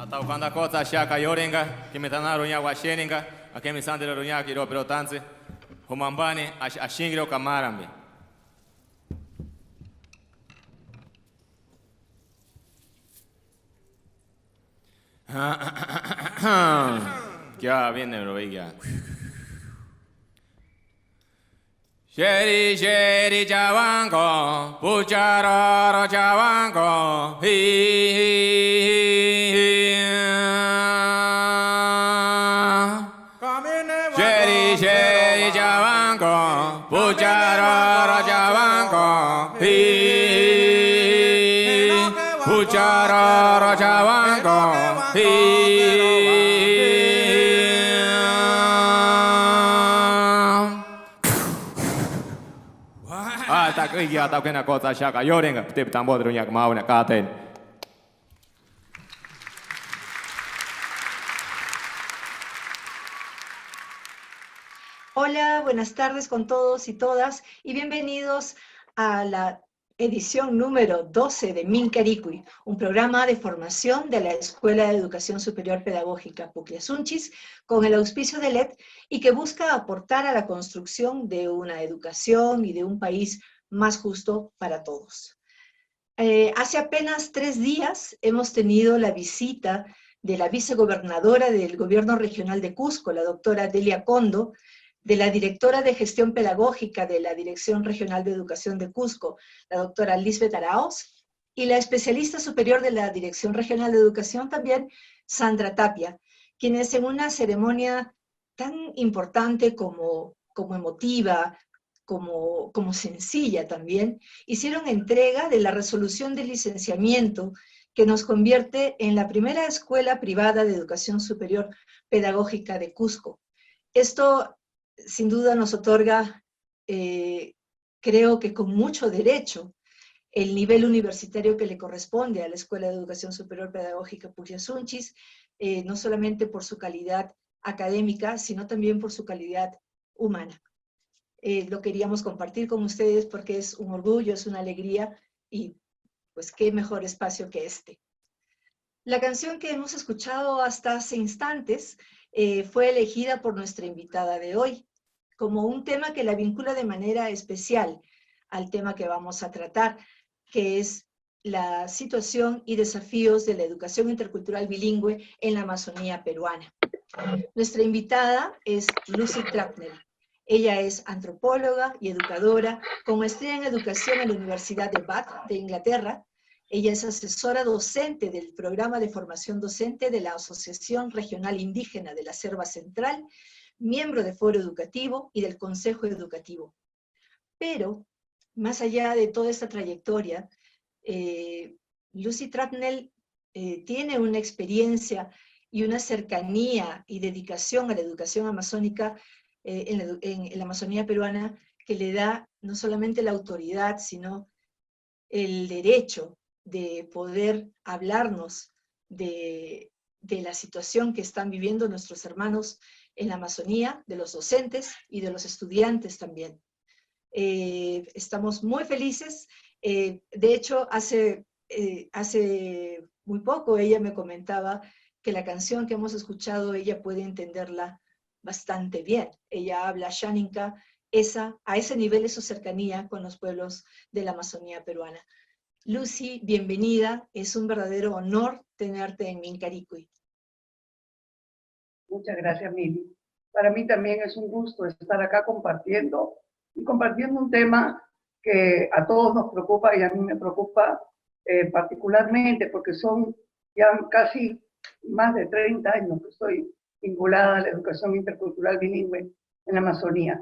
Ataukanda kota shaka yorenga, kimetana runya washeninga, akemi sandere runya kiro pelotanze, humambani ashingiro kamarambe. Ya viene bro, ya. Sheri sheri chawango, pucharoro chawango, hi hi hi. Sheri sheri chawango, pucharoro chawango, hi hi hi. Pucharoro chawango, hi. Kaikkia taukena kota shaka yorenga tip tambor runyak mauna katen. Hola, buenas tardes con todos y todas y bienvenidos a la edición número 12 de Mincaricui, un programa de formación de la Escuela de Educación Superior Pedagógica Pucllasunchis con el auspicio de LED y que busca aportar a la construcción de una educación y de un país más justo para todos. Hace apenas 3 días hemos tenido la visita de la vicegobernadora del Gobierno Regional de Cusco, la doctora Delia Condo, de la directora de Gestión Pedagógica de la Dirección Regional de Educación de Cusco, la doctora Lisbeth Araoz, y la especialista superior de la Dirección Regional de Educación también, Sandra Tapia, quienes en una ceremonia tan importante como emotiva, como sencilla también, hicieron entrega de la resolución de licenciamiento que nos convierte en la primera escuela privada de educación superior pedagógica de Cusco. Esto, sin duda, nos otorga, creo que con mucho derecho, el nivel universitario que le corresponde a la Escuela de Educación Superior Pedagógica Pucllasunchis, no solamente por su calidad académica, sino también por su calidad humana. Lo queríamos compartir con ustedes porque es un orgullo, es una alegría y pues qué mejor espacio que este. La canción que hemos escuchado hasta hace instantes fue elegida por nuestra invitada de hoy como un tema que la vincula de manera especial al tema que vamos a tratar, que es la situación y desafíos de la educación intercultural bilingüe en la Amazonía peruana. Nuestra invitada es Lucy Trapnell. Ella es antropóloga y educadora con maestría en educación en la Universidad de Bath de Inglaterra. Ella es asesora docente del programa de formación docente de la Asociación Regional Indígena de la Selva Central, miembro de Foro Educativo y del Consejo Educativo. Pero, más allá de toda esta trayectoria, Lucy Trapnell tiene una experiencia y una cercanía y dedicación a la educación amazónica en la Amazonía peruana que le da no solamente la autoridad, sino el derecho de poder hablarnos de la situación que están viviendo nuestros hermanos en la Amazonía, de los docentes y de los estudiantes también. Estamos muy felices. De hecho, hace muy poco ella me comentaba que la canción que hemos escuchado ella puede entenderla bastante bien. Ella habla Xaninka, a ese nivel es su cercanía con los pueblos de la Amazonía peruana. Lucy, bienvenida. Es un verdadero honor tenerte en Mincaricui. Muchas gracias, Mili. Para mí también es un gusto estar acá compartiendo un tema que a todos nos preocupa y a mí me preocupa particularmente porque son ya casi más de 30 años que estoy vinculada a la educación intercultural bilingüe en la Amazonía.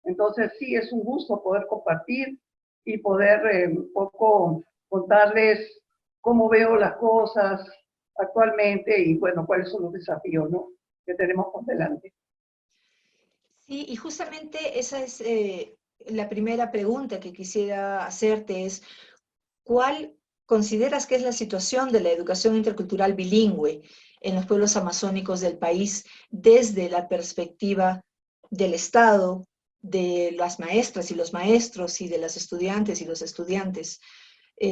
Entonces sí, es un gusto poder compartir y poder un poco contarles cómo veo las cosas actualmente y bueno, cuáles son los desafíos, ¿no?, que tenemos por delante. Sí, y justamente esa es la primera pregunta que quisiera hacerte es, ¿cuál consideras que es la situación de la educación intercultural bilingüe en los pueblos amazónicos del país desde la perspectiva del Estado, de las maestras y los maestros y de las estudiantes y los estudiantes?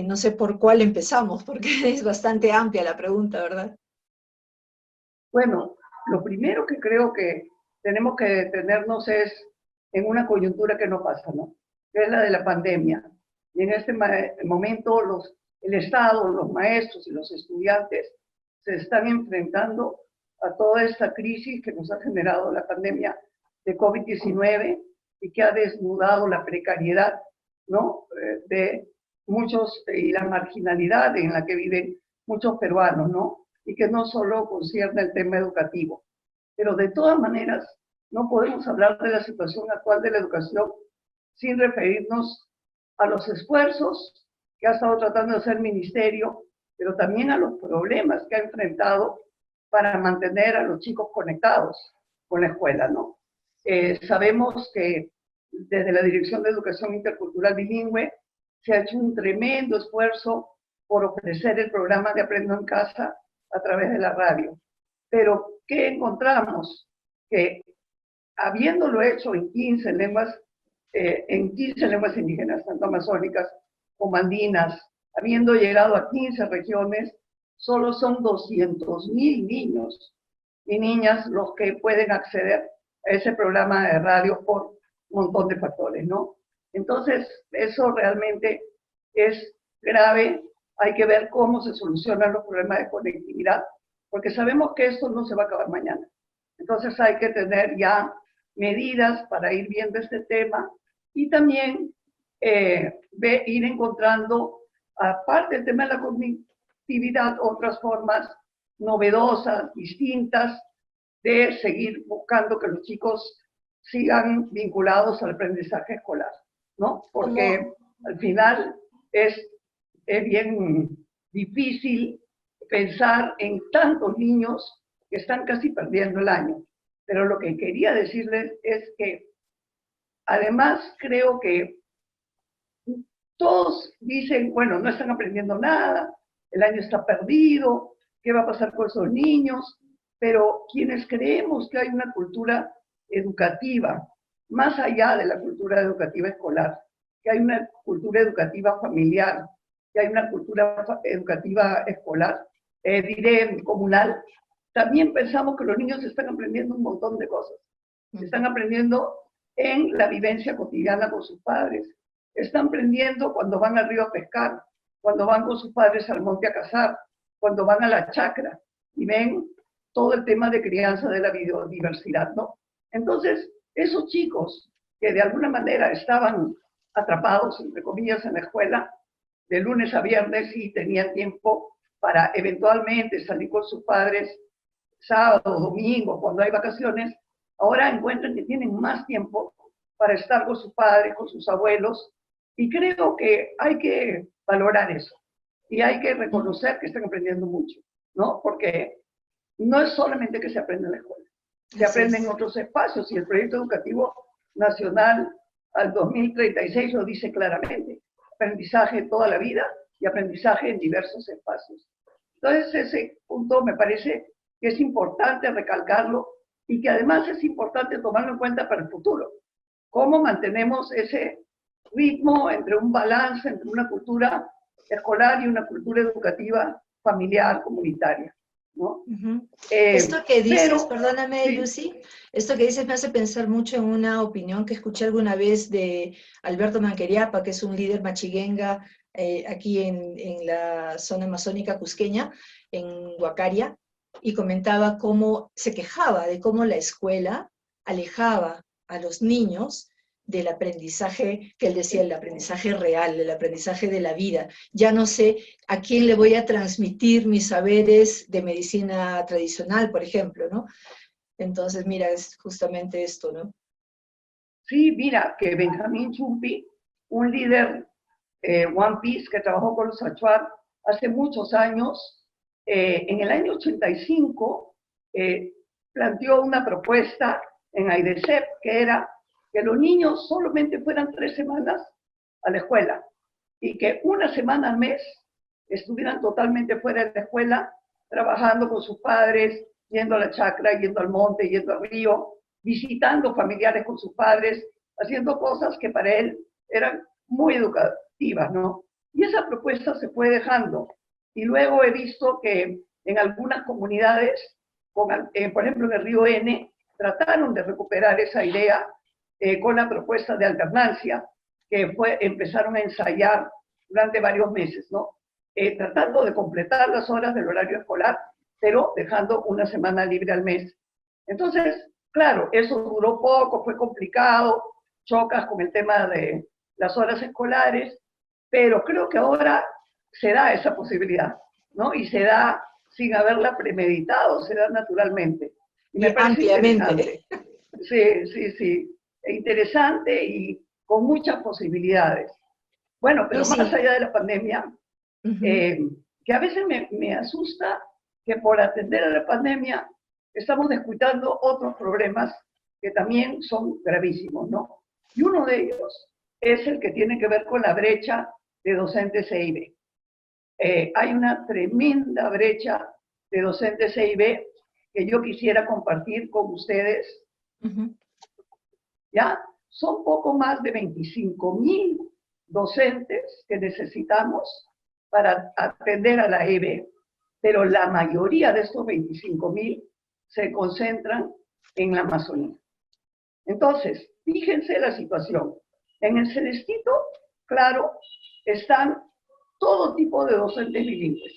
No sé por cuál empezamos, porque es bastante amplia la pregunta, ¿verdad? Bueno, lo primero que creo que tenemos que detenernos es en una coyuntura que no pasa, ¿no? Que es la de la pandemia. Y en este momento el Estado, los maestros y los estudiantes se están enfrentando a toda esta crisis que nos ha generado la pandemia de COVID-19 y que ha desnudado la precariedad, ¿no? De muchos y la marginalidad en la que viven muchos peruanos, ¿no? Y que no solo concierne el tema educativo. Pero de todas maneras, no podemos hablar de la situación actual de la educación sin referirnos a los esfuerzos que ha estado tratando de hacer el ministerio, pero también a los problemas que ha enfrentado para mantener a los chicos conectados con la escuela, ¿no? Sabemos que desde la Dirección de Educación Intercultural Bilingüe se ha hecho un tremendo esfuerzo por ofrecer el programa de Aprendo en Casa a través de la radio. Pero, ¿qué encontramos? Que habiéndolo hecho en 15 lenguas indígenas, tanto amazónicas como andinas, habiendo llegado a 15 regiones, solo son 200.000 niños y niñas los que pueden acceder a ese programa de radio por un montón de factores, ¿no? Entonces, eso realmente es grave. Hay que ver cómo se solucionan los problemas de conectividad, porque sabemos que esto no se va a acabar mañana. Entonces hay que tener ya medidas para ir viendo este tema y también ir encontrando, aparte del tema de la conectividad, otras formas novedosas, distintas, de seguir buscando que los chicos sigan vinculados al aprendizaje escolar, ¿no? Porque al final es bien difícil pensar en tantos niños que están casi perdiendo el año. Pero lo que quería decirles es que además creo que todos dicen, bueno, no están aprendiendo nada, el año está perdido, ¿qué va a pasar con esos niños? Pero quienes creemos que hay una cultura educativa, más allá de la cultura educativa escolar, que hay una cultura educativa familiar, que hay una cultura educativa escolar, diré comunal, también pensamos que los niños están aprendiendo un montón de cosas. Están aprendiendo en la vivencia cotidiana con sus padres. Están aprendiendo cuando van al río a pescar, cuando van con sus padres al monte a cazar, cuando van a la chacra y ven todo el tema de crianza de la biodiversidad, ¿no? Entonces, esos chicos que de alguna manera estaban atrapados, entre comillas, en la escuela, de lunes a viernes y tenían tiempo para eventualmente salir con sus padres sábado, domingo, cuando hay vacaciones, ahora encuentran que tienen más tiempo para estar con sus padres, con sus abuelos, y creo que hay que valorar eso, y hay que reconocer que están aprendiendo mucho, ¿no? Porque no es solamente que se aprende en la escuela, se aprende en otros espacios, y el proyecto educativo nacional al 2036 lo dice claramente, aprendizaje toda la vida y aprendizaje en diversos espacios. Entonces ese punto me parece que es importante recalcarlo y que además es importante tomarlo en cuenta para el futuro. ¿Cómo mantenemos ese ritmo entre un balance, entre una cultura escolar y una cultura educativa familiar, comunitaria, ¿no? Esto que dices, pero, perdóname, sí. Lucy, esto que dices me hace pensar mucho en una opinión que escuché alguna vez de Alberto Manqueriapa, que es un líder machiguenga aquí en la zona amazónica cusqueña, en Huacaria, y comentaba cómo se quejaba de cómo la escuela alejaba a los niños del aprendizaje, que él decía, el aprendizaje real, el aprendizaje de la vida. Ya no sé a quién le voy a transmitir mis saberes de medicina tradicional, por ejemplo, ¿no? Entonces, mira, es justamente esto, ¿no? Sí, mira, que Benjamín Chumpi, un líder One Piece que trabajó con los Achuar hace muchos años, en el año 85 planteó una propuesta en AIDESEP que era que los niños solamente fueran 3 semanas a la escuela y que una semana al mes estuvieran totalmente fuera de la escuela, trabajando con sus padres, yendo a la chacra, yendo al monte, yendo al río, visitando familiares con sus padres, haciendo cosas que para él eran muy educativas, ¿no? Y esa propuesta se fue dejando. Y luego he visto que en algunas comunidades por ejemplo, en el Río N, trataron de recuperar esa idea con la propuesta de alternancia que empezaron a ensayar durante varios meses, ¿no? Tratando de completar las horas del horario escolar, pero dejando una semana libre al mes. Entonces, claro, eso duró poco, fue complicado, chocas con el tema de las horas escolares, pero creo que ahora se da esa posibilidad, ¿no? Y se da sin haberla premeditado, se da naturalmente. Y me parece ampliamente. Sí. Interesante y con muchas posibilidades. Bueno, pero Lucy. más allá de la pandemia, que a veces me asusta que por atender a la pandemia estamos descuidando otros problemas que también son gravísimos, ¿no? Y uno de ellos es el que tiene que ver con la brecha de docentes EIB. Hay una tremenda brecha de docentes EIB que yo quisiera compartir con ustedes. ¿Ya? Son poco más de 25,000 docentes que necesitamos para atender a la EIB, pero la mayoría de estos 25,000 se concentran en la Amazonía. Entonces, fíjense la situación. En el Celestito, claro, están todo tipo de docentes bilingües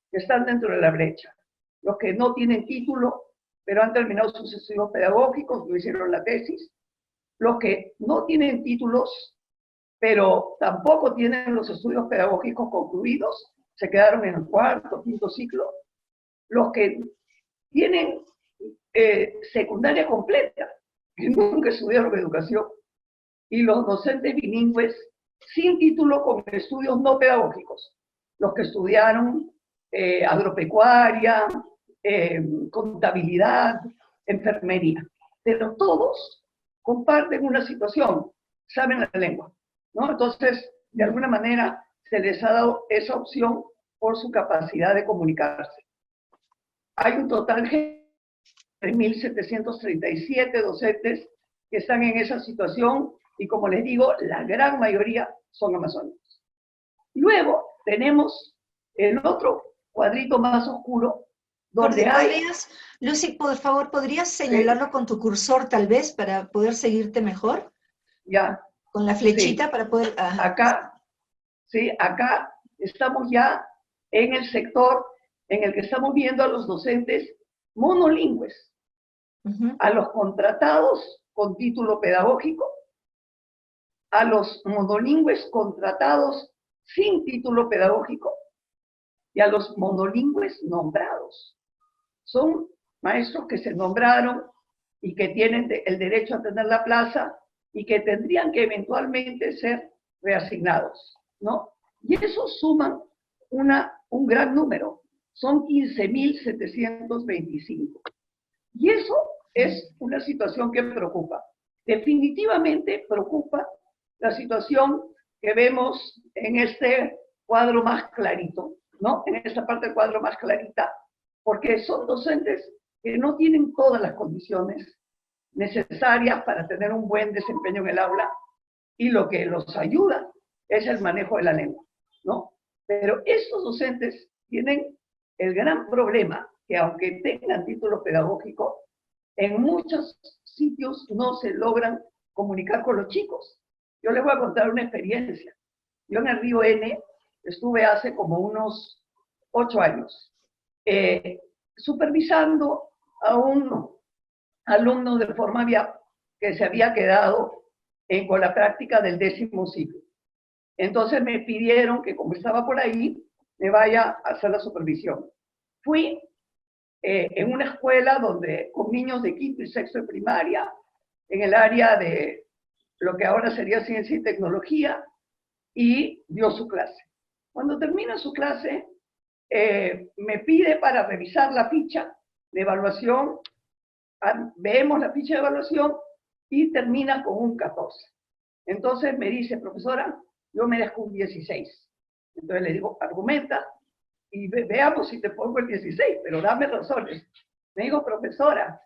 que están dentro de la brecha. Los que no tienen título, pero han terminado sus estudios pedagógicos, no hicieron la tesis. Los que no tienen títulos, pero tampoco tienen los estudios pedagógicos concluidos, se quedaron en el cuarto, quinto ciclo. Los que tienen secundaria completa, que nunca estudiaron educación, y los docentes bilingües sin título con estudios no pedagógicos, los que estudiaron agropecuaria, contabilidad, enfermería, pero todos comparten una situación, saben la lengua, ¿no? Entonces, de alguna manera, se les ha dado esa opción por su capacidad de comunicarse. Hay un total de 1.737 docentes que están en esa situación y, como les digo, la gran mayoría son amazónicos. Luego tenemos el otro cuadrito más oscuro, donde hay... Lucy, por favor, ¿podrías señalarlo con tu cursor tal vez para poder seguirte mejor? Ya. Con la flechita para poder... Acá estamos ya en el sector en el que estamos viendo a los docentes monolingües, a los contratados con título pedagógico, a los monolingües contratados sin título pedagógico y a los monolingües nombrados. Son maestros que se nombraron y que tienen el derecho a tener la plaza y que tendrían que eventualmente ser reasignados, ¿no? Y eso suman un gran número, son 15,725. Y eso es una situación que preocupa. Definitivamente preocupa la situación que vemos en este cuadro más clarito, ¿no? En esta parte del cuadro más clarita, porque son docentes que no tienen todas las condiciones necesarias para tener un buen desempeño en el aula y lo que los ayuda es el manejo de la lengua, ¿no? Pero estos docentes tienen el gran problema que aunque tengan título pedagógico, en muchos sitios no se logran comunicar con los chicos. Yo les voy a contar una experiencia. Yo en el Río N estuve hace como unos 8 años supervisando a un alumno de forma que se había quedado con la práctica del 10º ciclo. Entonces me pidieron que, como estaba por ahí, me vaya a hacer la supervisión. Fui en una escuela con niños de quinto y sexto de primaria, en el área de lo que ahora sería ciencia y tecnología, y dio su clase. Cuando termina su clase, me pide para revisar la ficha de evaluación, vemos la ficha de evaluación y termina con un 14. Entonces me dice, profesora, yo merezco un 16. Entonces le digo, argumenta y veamos si te pongo el 16, pero dame razones. Me digo, profesora,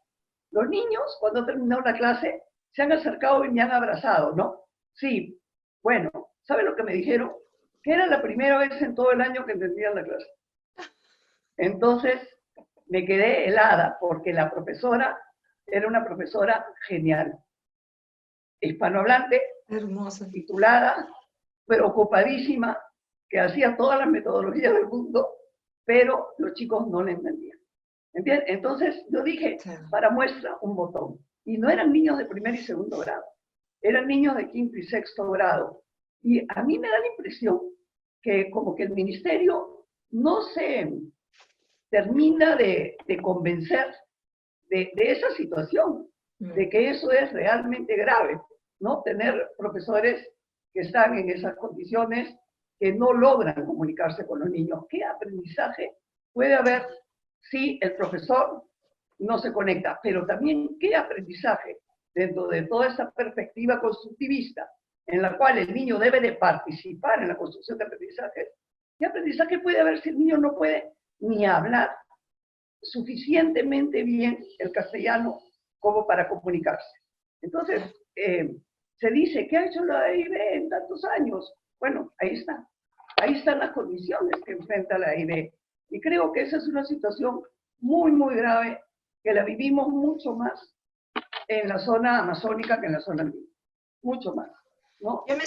los niños cuando terminó la clase se han acercado y me han abrazado, ¿no? Sí. Bueno, ¿sabe lo que me dijeron? Que era la primera vez en todo el año que entendían la clase. Entonces, me quedé helada porque la profesora era una profesora genial, hispanohablante, Hermoso. titulada, preocupadísima, que hacía todas las metodologías del mundo, pero los chicos no le entendían. ¿Entiendes? Entonces yo dije, Claro. para muestra, un botón. Y no eran niños de primer y segundo grado, eran niños de quinto y sexto grado. Y a mí me da la impresión que como que el ministerio no se termina de convencer de esa situación, de que eso es realmente grave, ¿no? Tener profesores que están en esas condiciones, que no logran comunicarse con los niños. ¿Qué aprendizaje puede haber si el profesor no se conecta? Pero también, ¿qué aprendizaje dentro de toda esa perspectiva constructivista en la cual el niño debe de participar en la construcción de aprendizajes? ¿Qué aprendizaje puede haber si el niño no puede ni hablar suficientemente bien el castellano como para comunicarse? Entonces, se dice, ¿qué ha hecho la AIB en tantos años? Bueno, ahí está. Ahí están las condiciones que enfrenta la AIB. Y creo que esa es una situación muy, muy grave, que la vivimos mucho más en la zona amazónica que en la zona andina. Mucho más, ¿no? Yo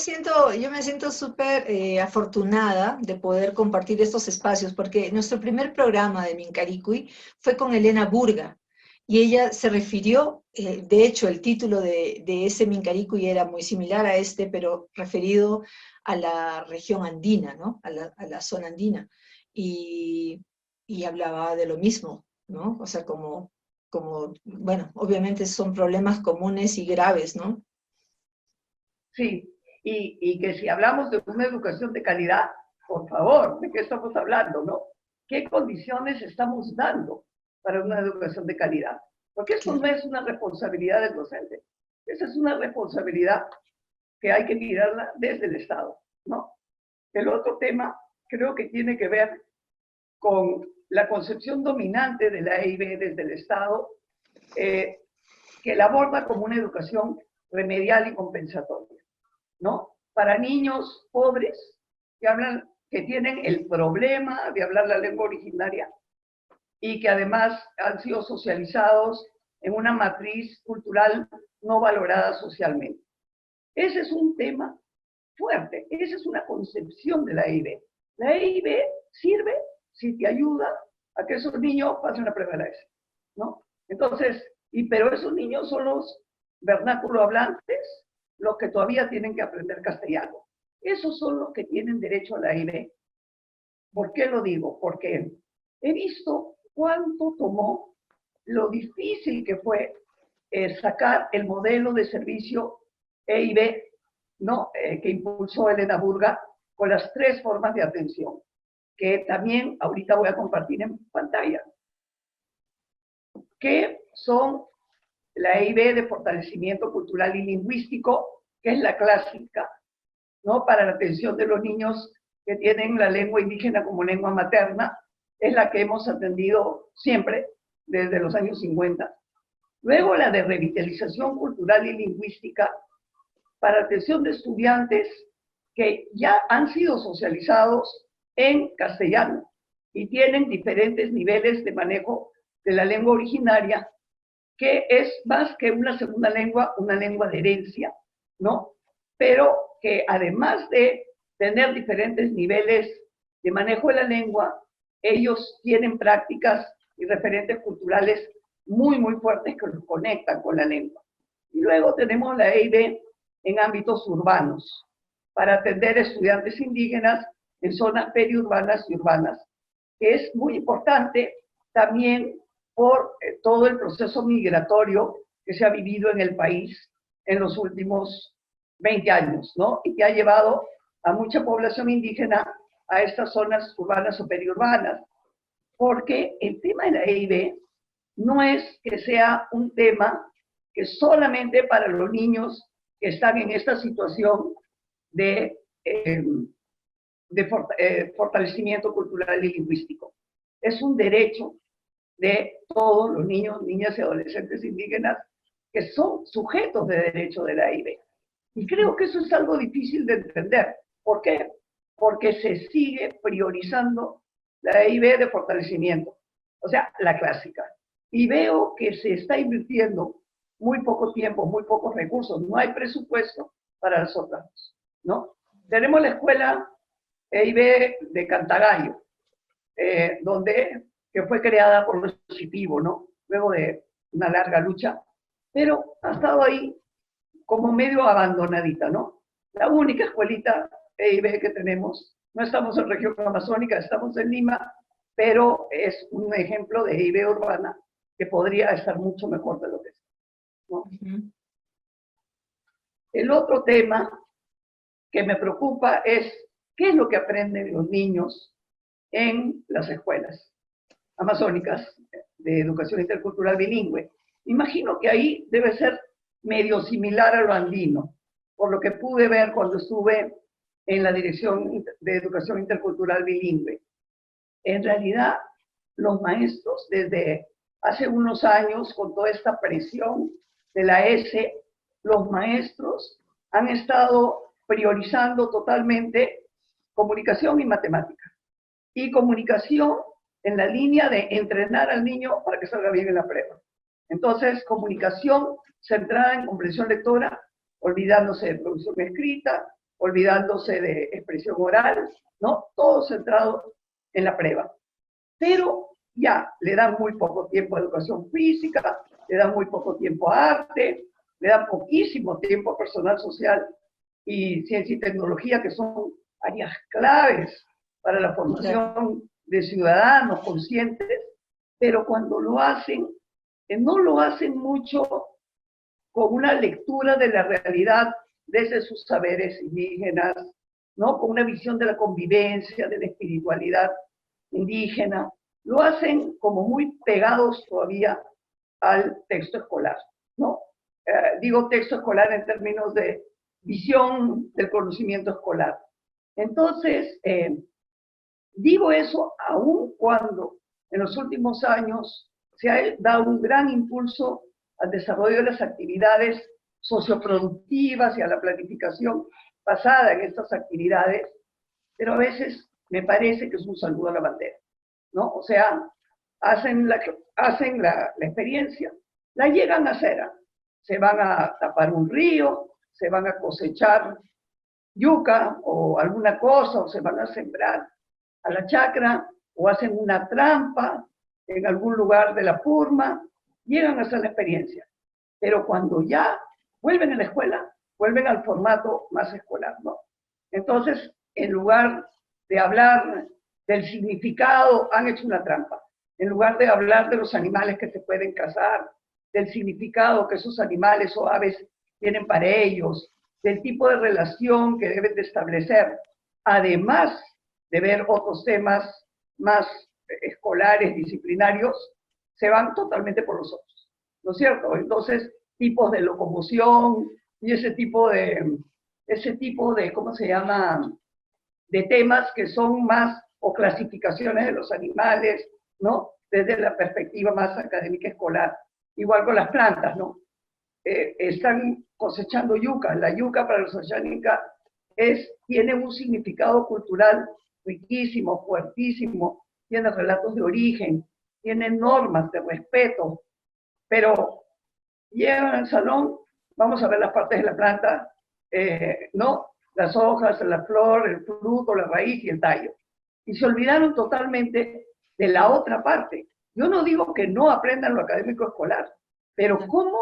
me siento súper afortunada de poder compartir estos espacios, porque nuestro primer programa de Mincaricuy fue con Elena Burga, y ella se refirió, de hecho el título de ese Mincaricuy era muy similar a este, pero referido a la región andina, ¿no? A la zona andina, y, y hablaba de lo mismo, ¿no? O sea, bueno, obviamente son problemas comunes y graves, ¿no? Sí, y que si hablamos de una educación de calidad, por favor, ¿de qué estamos hablando, no? ¿Qué condiciones estamos dando para una educación de calidad? Porque esto no es una responsabilidad del docente, esa es una responsabilidad que hay que mirarla desde el Estado, ¿no? El otro tema creo que tiene que ver con la concepción dominante de la EIB desde el Estado, que la aborda como una educación remedial y compensatoria, ¿no? Para niños pobres que tienen el problema de hablar la lengua originaria y que además han sido socializados en una matriz cultural no valorada socialmente. Ese es un tema fuerte, esa es una concepción de la EIB. La EIB sirve si te ayuda a que esos niños pasen la prueba de la ESO, ¿no? Entonces, pero esos niños son los vernáculo hablantes, los que todavía tienen que aprender castellano. Esos son los que tienen derecho a la EIB. ¿Por qué lo digo? Porque he visto cuánto tomó, lo difícil que fue sacar el modelo de servicio EIB, ¿no? Que impulsó Elena Burga, con las 3 formas de atención, que también ahorita voy a compartir en pantalla, que son la EIB de fortalecimiento cultural y lingüístico, que es la clásica, ¿no? Para la atención de los niños que tienen la lengua indígena como lengua materna, es la que hemos atendido siempre desde los años 50. Luego la de revitalización cultural y lingüística para atención de estudiantes que ya han sido socializados en castellano y tienen diferentes niveles de manejo de la lengua originaria, que es más que una segunda lengua, una lengua de herencia, ¿no? Pero que además de tener diferentes niveles de manejo de la lengua, ellos tienen prácticas y referentes culturales muy, muy fuertes que los conectan con la lengua. Y luego tenemos la EIB en ámbitos urbanos, para atender a estudiantes indígenas en zonas periurbanas y urbanas, que es muy importante también por todo el proceso migratorio que se ha vivido en el país en los últimos 20 años, ¿no? Y que ha llevado a mucha población indígena a estas zonas urbanas o periurbanas, porque el tema de la EIB no es que sea un tema que solamente para los niños que están en esta situación de fortalecimiento cultural y lingüístico. Es un derecho de todos los niños, niñas y adolescentes indígenas que son sujetos de derecho de la EIB. Y creo que eso es algo difícil de entender. ¿Por qué? Porque se sigue priorizando la EIB de fortalecimiento. O sea, la clásica. Y veo que se está invirtiendo muy poco tiempo, muy pocos recursos, no hay presupuesto para las otras dos, ¿no? Tenemos la escuela EIB de Cantagallo, que fue creada por los Positivo, ¿no? Luego de una larga lucha, pero ha estado ahí como medio abandonadita, ¿no? La única escuelita EIB que tenemos, no estamos en región amazónica, estamos en Lima, pero es un ejemplo de EIB urbana que podría estar mucho mejor de lo que está, ¿no? El otro tema que me preocupa es qué es lo que aprenden los niños en las escuelas amazónicas de educación intercultural bilingüe. Imagino que ahí debe ser medio similar a lo andino, por lo que pude ver cuando estuve en la Dirección de Educación Intercultural Bilingüe. En realidad, los maestros, desde hace unos años, con toda esta presión de la ESE, los maestros han estado priorizando totalmente comunicación y matemática. Y comunicación en la línea de entrenar al niño para que salga bien en la prueba. Entonces, comunicación centrada en comprensión lectora, olvidándose de producción escrita, olvidándose de expresión oral, ¿no? Todo centrado en la prueba. Pero ya le dan muy poco tiempo a educación física, le dan muy poco tiempo a arte, le dan poquísimo tiempo a personal social y ciencia y tecnología, que son áreas claves para la formación de ciudadanos conscientes, pero cuando lo hacen, no lo hacen mucho con una lectura de la realidad desde sus saberes indígenas, ¿no? Con una visión de la convivencia, de la espiritualidad indígena. Lo hacen como muy pegados todavía al texto escolar, ¿no? Digo texto escolar en términos de visión del conocimiento escolar. Entonces, digo eso aun cuando en los últimos años se ha dado un gran impulso al desarrollo de las actividades socioproductivas y a la planificación basada en estas actividades, pero a veces me parece que es un saludo a la bandera, ¿no? O sea, hacen la experiencia, la llegan a hacer, se van a tapar un río, se van a cosechar yuca o alguna cosa, o se van a sembrar a la chacra, o hacen una trampa en algún lugar de la Purma, llegan a hacer la experiencia. Pero cuando ya vuelven a la escuela, vuelven al formato más escolar, ¿no? Entonces, en lugar de hablar del significado, han hecho una trampa. En lugar de hablar de los animales que se pueden cazar, del significado que esos animales o aves tienen para ellos, del tipo de relación que deben de establecer, además de ver otros temas más escolares, disciplinarios, se van totalmente por los otros, ¿no es cierto? Entonces, tipos de locomoción y ese tipo de, ¿cómo se llama?, de temas que son más, o clasificaciones de los animales, ¿no? Desde la perspectiva más académica escolar. Igual con las plantas, ¿no? Están cosechando yuca. La yuca para los oceánicos tiene un significado cultural riquísimo, fuertísimo, tiene relatos de origen, tiene normas de respeto, pero llegan al salón, vamos a ver las partes de la planta, ¿no? Las hojas, la flor, el fruto, la raíz y el tallo. Y se olvidaron totalmente de la otra parte. Yo no digo que no aprendan lo académico escolar, pero cómo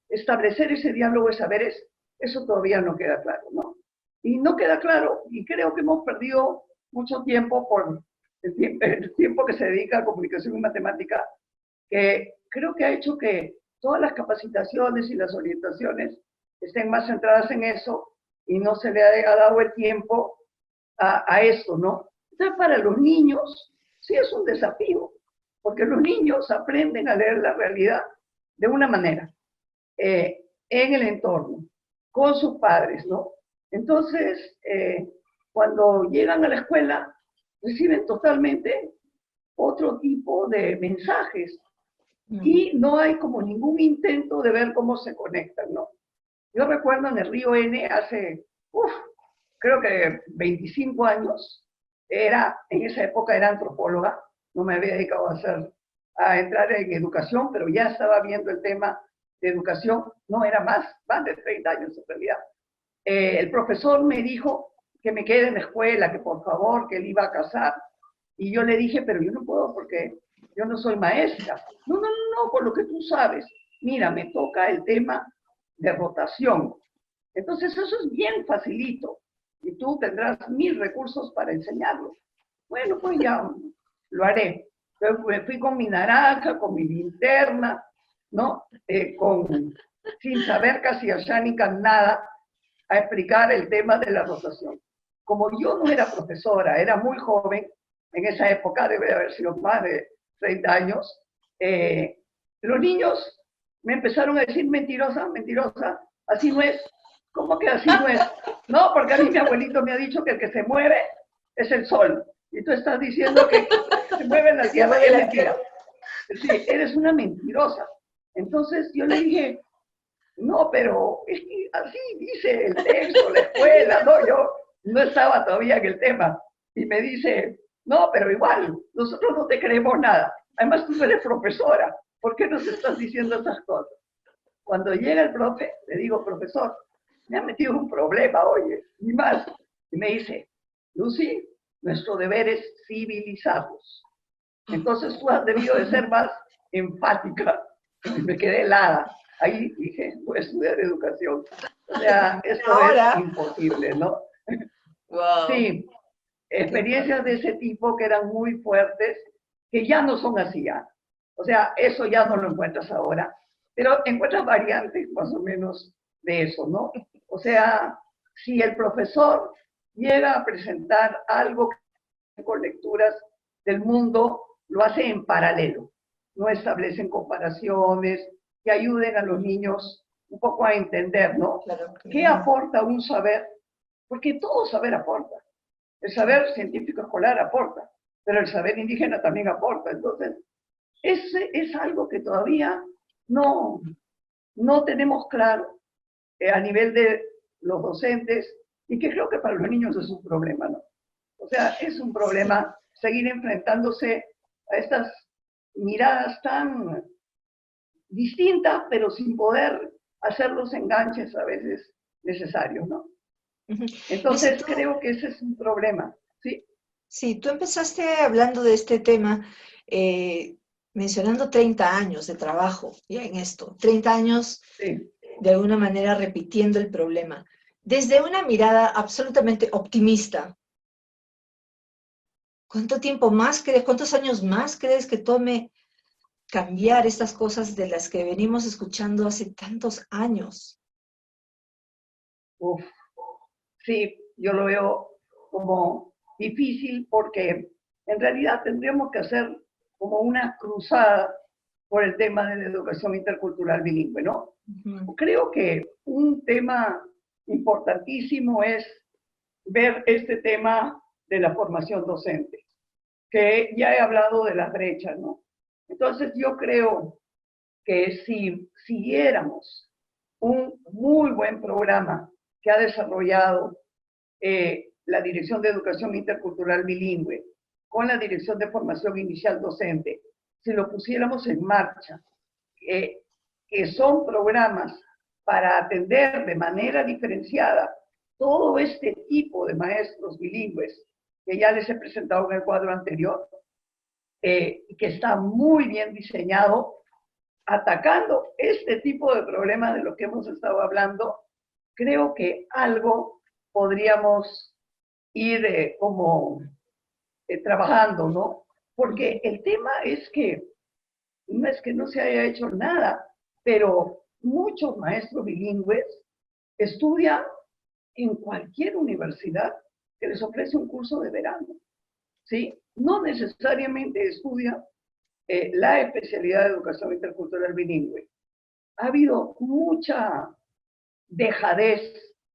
establecer ese diálogo de saberes, eso todavía no queda claro, ¿no? Y no queda claro, y creo que hemos perdido mucho tiempo por el tiempo que se dedica a comunicación y matemática, que creo que ha hecho que todas las capacitaciones y las orientaciones estén más centradas en eso y no se le ha dado el tiempo a esto, ¿no? Entonces, para los niños sí es un desafío, porque los niños aprenden a leer la realidad de una manera, en el entorno, con sus padres, ¿no? Entonces, cuando llegan a la escuela, reciben totalmente otro tipo de mensajes y no hay como ningún intento de ver cómo se conectan, ¿no? Yo recuerdo en el Río N hace, creo que 25 años, en esa época era antropóloga, no me había dedicado a hacer a entrar en educación, pero ya estaba viendo el tema de educación, no era más de 30 años en realidad. El profesor me dijo que me quede en la escuela, que por favor, que él iba a casar. Y yo le dije, pero yo no puedo porque yo no soy maestra. No, no, no, no, por lo que tú sabes. Mira, me toca el tema de rotación. Entonces eso es bien facilito y tú tendrás 1000 recursos para enseñarlo. Bueno, pues ya lo haré. Entonces me fui con mi naranja, con mi linterna, ¿no? Sin saber casi oceánica nada, a explicar el tema de la rotación. Como yo no era profesora, era muy joven, en esa época debe haber sido más de 30 años, los niños me empezaron a decir mentirosa, mentirosa, así no es. ¿Cómo que así no es? No, porque a mí mi abuelito me ha dicho que el que se mueve es el sol. Y tú estás diciendo que se mueve en la tierra, es mentira. Sí, eres una mentirosa. Entonces yo le dije, no, pero es que así dice el texto, la escuela, no, yo no estaba todavía en el tema. Y me dice, no, pero igual, nosotros no te creemos nada. Además, tú eres profesora, ¿por qué nos estás diciendo esas cosas? Cuando llega el profe, le digo, profesor, me ha metido un problema, oye, ni más. Y me dice, Lucy, nuestro deber es civilizarlos. Entonces tú has debido de ser más enfática. Y me quedé helada. Ahí dije, voy a estudiar educación. O sea, esto es imposible, ¿no? Wow. Sí, experiencias de ese tipo que eran muy fuertes, que ya no son así ya. O sea, eso ya no lo encuentras ahora, pero encuentras variantes más o menos de eso, ¿no? O sea, si el profesor llega a presentar algo con lecturas del mundo, lo hace en paralelo, no establecen comparaciones que ayuden a los niños un poco a entender, ¿no? Claro. ¿Qué aporta un saber? Porque todo saber aporta. El saber científico escolar aporta, pero el saber indígena también aporta. Entonces, ese es algo que todavía no tenemos claro a nivel de los docentes y que creo que para los niños es un problema, ¿no? O sea, es un problema seguir enfrentándose a estas miradas tan distintas, pero sin poder hacer los enganches a veces necesarios, ¿no? Entonces, creo que ese es un problema, ¿sí? Sí, tú empezaste hablando de este tema, mencionando 30 años de trabajo ya en esto, 30 años Sí. de alguna manera repitiendo el problema. Desde una mirada absolutamente optimista, ¿cuánto tiempo más crees, cuántos años más crees que tome cambiar estas cosas de las que venimos escuchando hace tantos años? Uf, sí, yo lo veo como difícil porque en realidad tendríamos que hacer como una cruzada por el tema de la educación intercultural bilingüe, ¿no? Creo que un tema importantísimo es ver este tema de la formación docente, que ya he hablado de las brechas, ¿no? Entonces yo creo que si siguiéramos un muy buen programa que ha desarrollado la Dirección de Educación Intercultural Bilingüe con la Dirección de Formación Inicial Docente, si lo pusiéramos en marcha, que son programas para atender de manera diferenciada todo este tipo de maestros bilingües que ya les he presentado en el cuadro anterior, que está muy bien diseñado, atacando este tipo de problemas de lo que hemos estado hablando, creo que algo podríamos ir trabajando, ¿no? Porque el tema es que no se haya hecho nada, pero muchos maestros bilingües estudian en cualquier universidad que les ofrece un curso de verano, ¿sí? No necesariamente estudian la especialidad de educación intercultural bilingüe. Ha habido mucha dejadez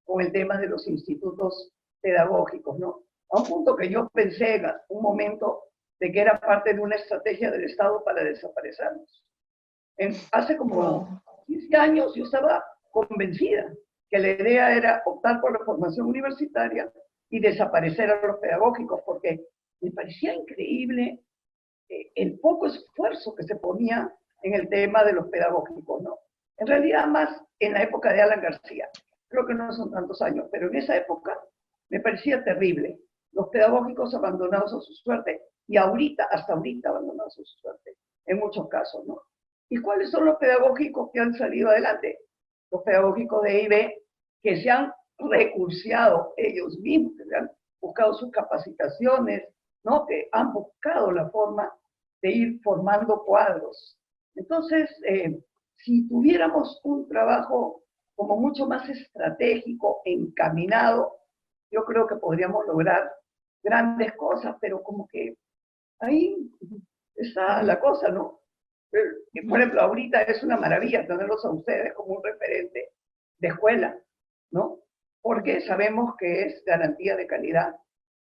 con el tema de los institutos pedagógicos, ¿no? A un punto que yo pensé en un momento de que era parte de una estrategia del Estado para desaparecerlos. Hace como 15 años yo estaba convencida que la idea era optar por la formación universitaria y desaparecer a los pedagógicos, porque me parecía increíble el poco esfuerzo que se ponía en el tema de los pedagógicos, ¿no? En realidad más en la época de Alan García, creo que no son tantos años, pero en esa época me parecía terrible. Los pedagógicos abandonados a su suerte, y ahorita, hasta ahorita abandonados a su suerte, en muchos casos, ¿no? ¿Y cuáles son los pedagógicos que han salido adelante? Los pedagógicos de IB que se han recurseado ellos mismos, que se han buscado sus capacitaciones, ¿no? Que han buscado la forma de ir formando cuadros. Entonces, si tuviéramos un trabajo como mucho más estratégico, encaminado, yo creo que podríamos lograr grandes cosas, pero como que ahí está la cosa, ¿no? Por ejemplo, ahorita es una maravilla tenerlos a ustedes como un referente de escuela, ¿no? Porque sabemos que es garantía de calidad.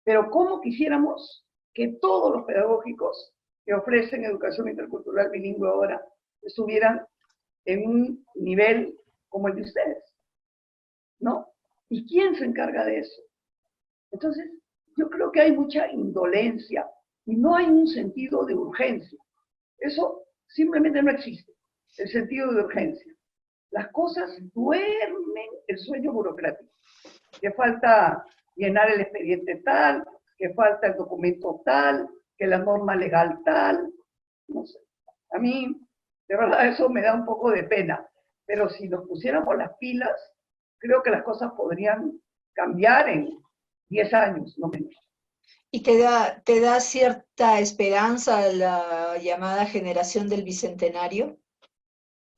Pero ¿cómo quisiéramos que todos los pedagógicos que ofrecen educación intercultural bilingüe ahora estuvieran en un nivel como el de ustedes, ¿no? ¿Y quién se encarga de eso? Entonces, yo creo que hay mucha indolencia y no hay un sentido de urgencia. Eso simplemente no existe, el sentido de urgencia. Las cosas duermen el sueño burocrático. Que falta llenar el expediente tal, que falta el documento tal, que la norma legal tal, no sé. A mí, de verdad, eso me da un poco de pena. Pero si nos pusiéramos las pilas, creo que las cosas podrían cambiar en 10 años, no menos. ¿Y te da cierta esperanza la llamada generación del Bicentenario?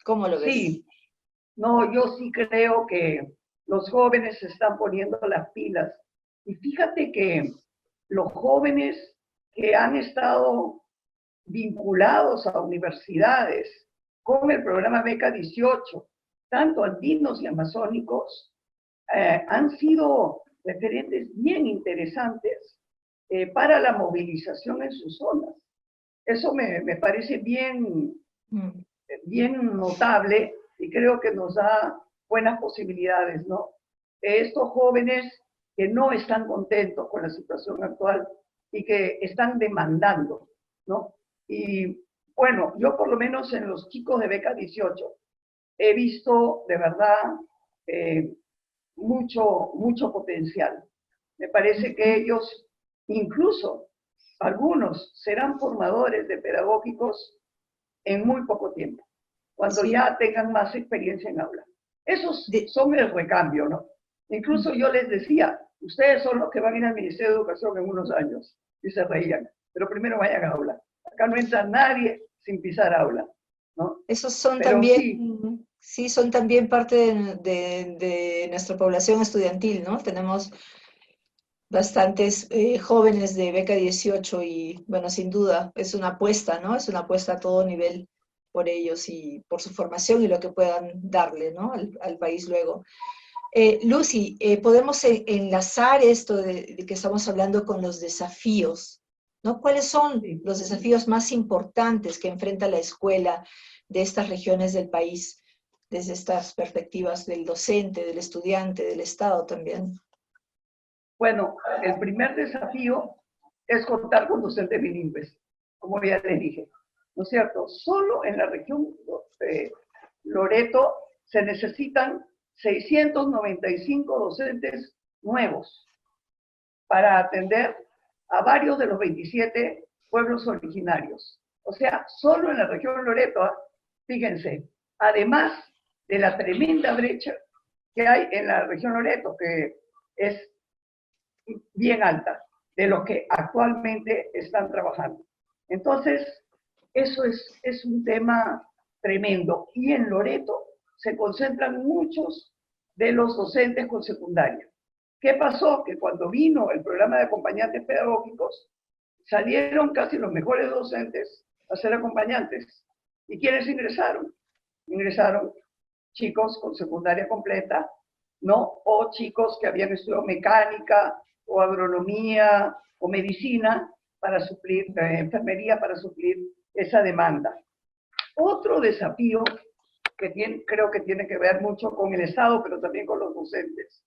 ¿Cómo lo ves? Sí, no, yo sí creo que los jóvenes se están poniendo las pilas. Y fíjate que los jóvenes que han estado vinculados a universidades con el programa Beca 18, tanto andinos y amazónicos, han sido referentes bien interesantes para la movilización en sus zonas. Eso me parece bien notable y creo que nos da buenas posibilidades, ¿no? Estos jóvenes que no están contentos con la situación actual y que están demandando, ¿no? Y bueno, yo por lo menos en los chicos de Beca 18 he visto de verdad mucho potencial. Me parece que ellos, incluso algunos, serán formadores de pedagógicos en muy poco tiempo, cuando ya tengan más experiencia en aula. Esos son el recambio, ¿no? Incluso yo les decía, ustedes son los que van a ir al Ministerio de Educación en unos años, y se reían, pero primero vayan a aula. Acá no entra nadie sin pisar aula, ¿no? Esos son pero también, sí, son también parte de nuestra población estudiantil, ¿no? Tenemos bastantes jóvenes de Beca 18 y, bueno, sin duda, es una apuesta, ¿no? Es una apuesta a todo nivel por ellos y por su formación y lo que puedan darle, ¿no? al país luego. Lucy, podemos enlazar esto de que estamos hablando con los desafíos, ¿no? ¿Cuáles son los desafíos más importantes que enfrenta la escuela de estas regiones del país, desde estas perspectivas del docente, del estudiante, del Estado también? Bueno, el primer desafío es contar con docentes bilingües, como ya les dije, ¿no es cierto? Solo en la región Loreto se necesitan 695 docentes nuevos para atender a varios de los 27 pueblos originarios. O sea, solo en la región Loreto, fíjense, además de la tremenda brecha que hay en la región Loreto, que es bien alta, de los que actualmente están trabajando. Entonces, eso es un tema tremendo. Y en Loreto se concentran muchos de los docentes con secundaria. ¿Qué pasó? Que cuando vino el programa de acompañantes pedagógicos, salieron casi los mejores docentes a ser acompañantes. ¿Y quiénes ingresaron? Ingresaron chicos con secundaria completa, ¿no? O chicos que habían estudiado mecánica o agronomía o medicina para suplir, enfermería para suplir esa demanda. Otro desafío que creo que tiene que ver mucho con el Estado, pero también con los docentes,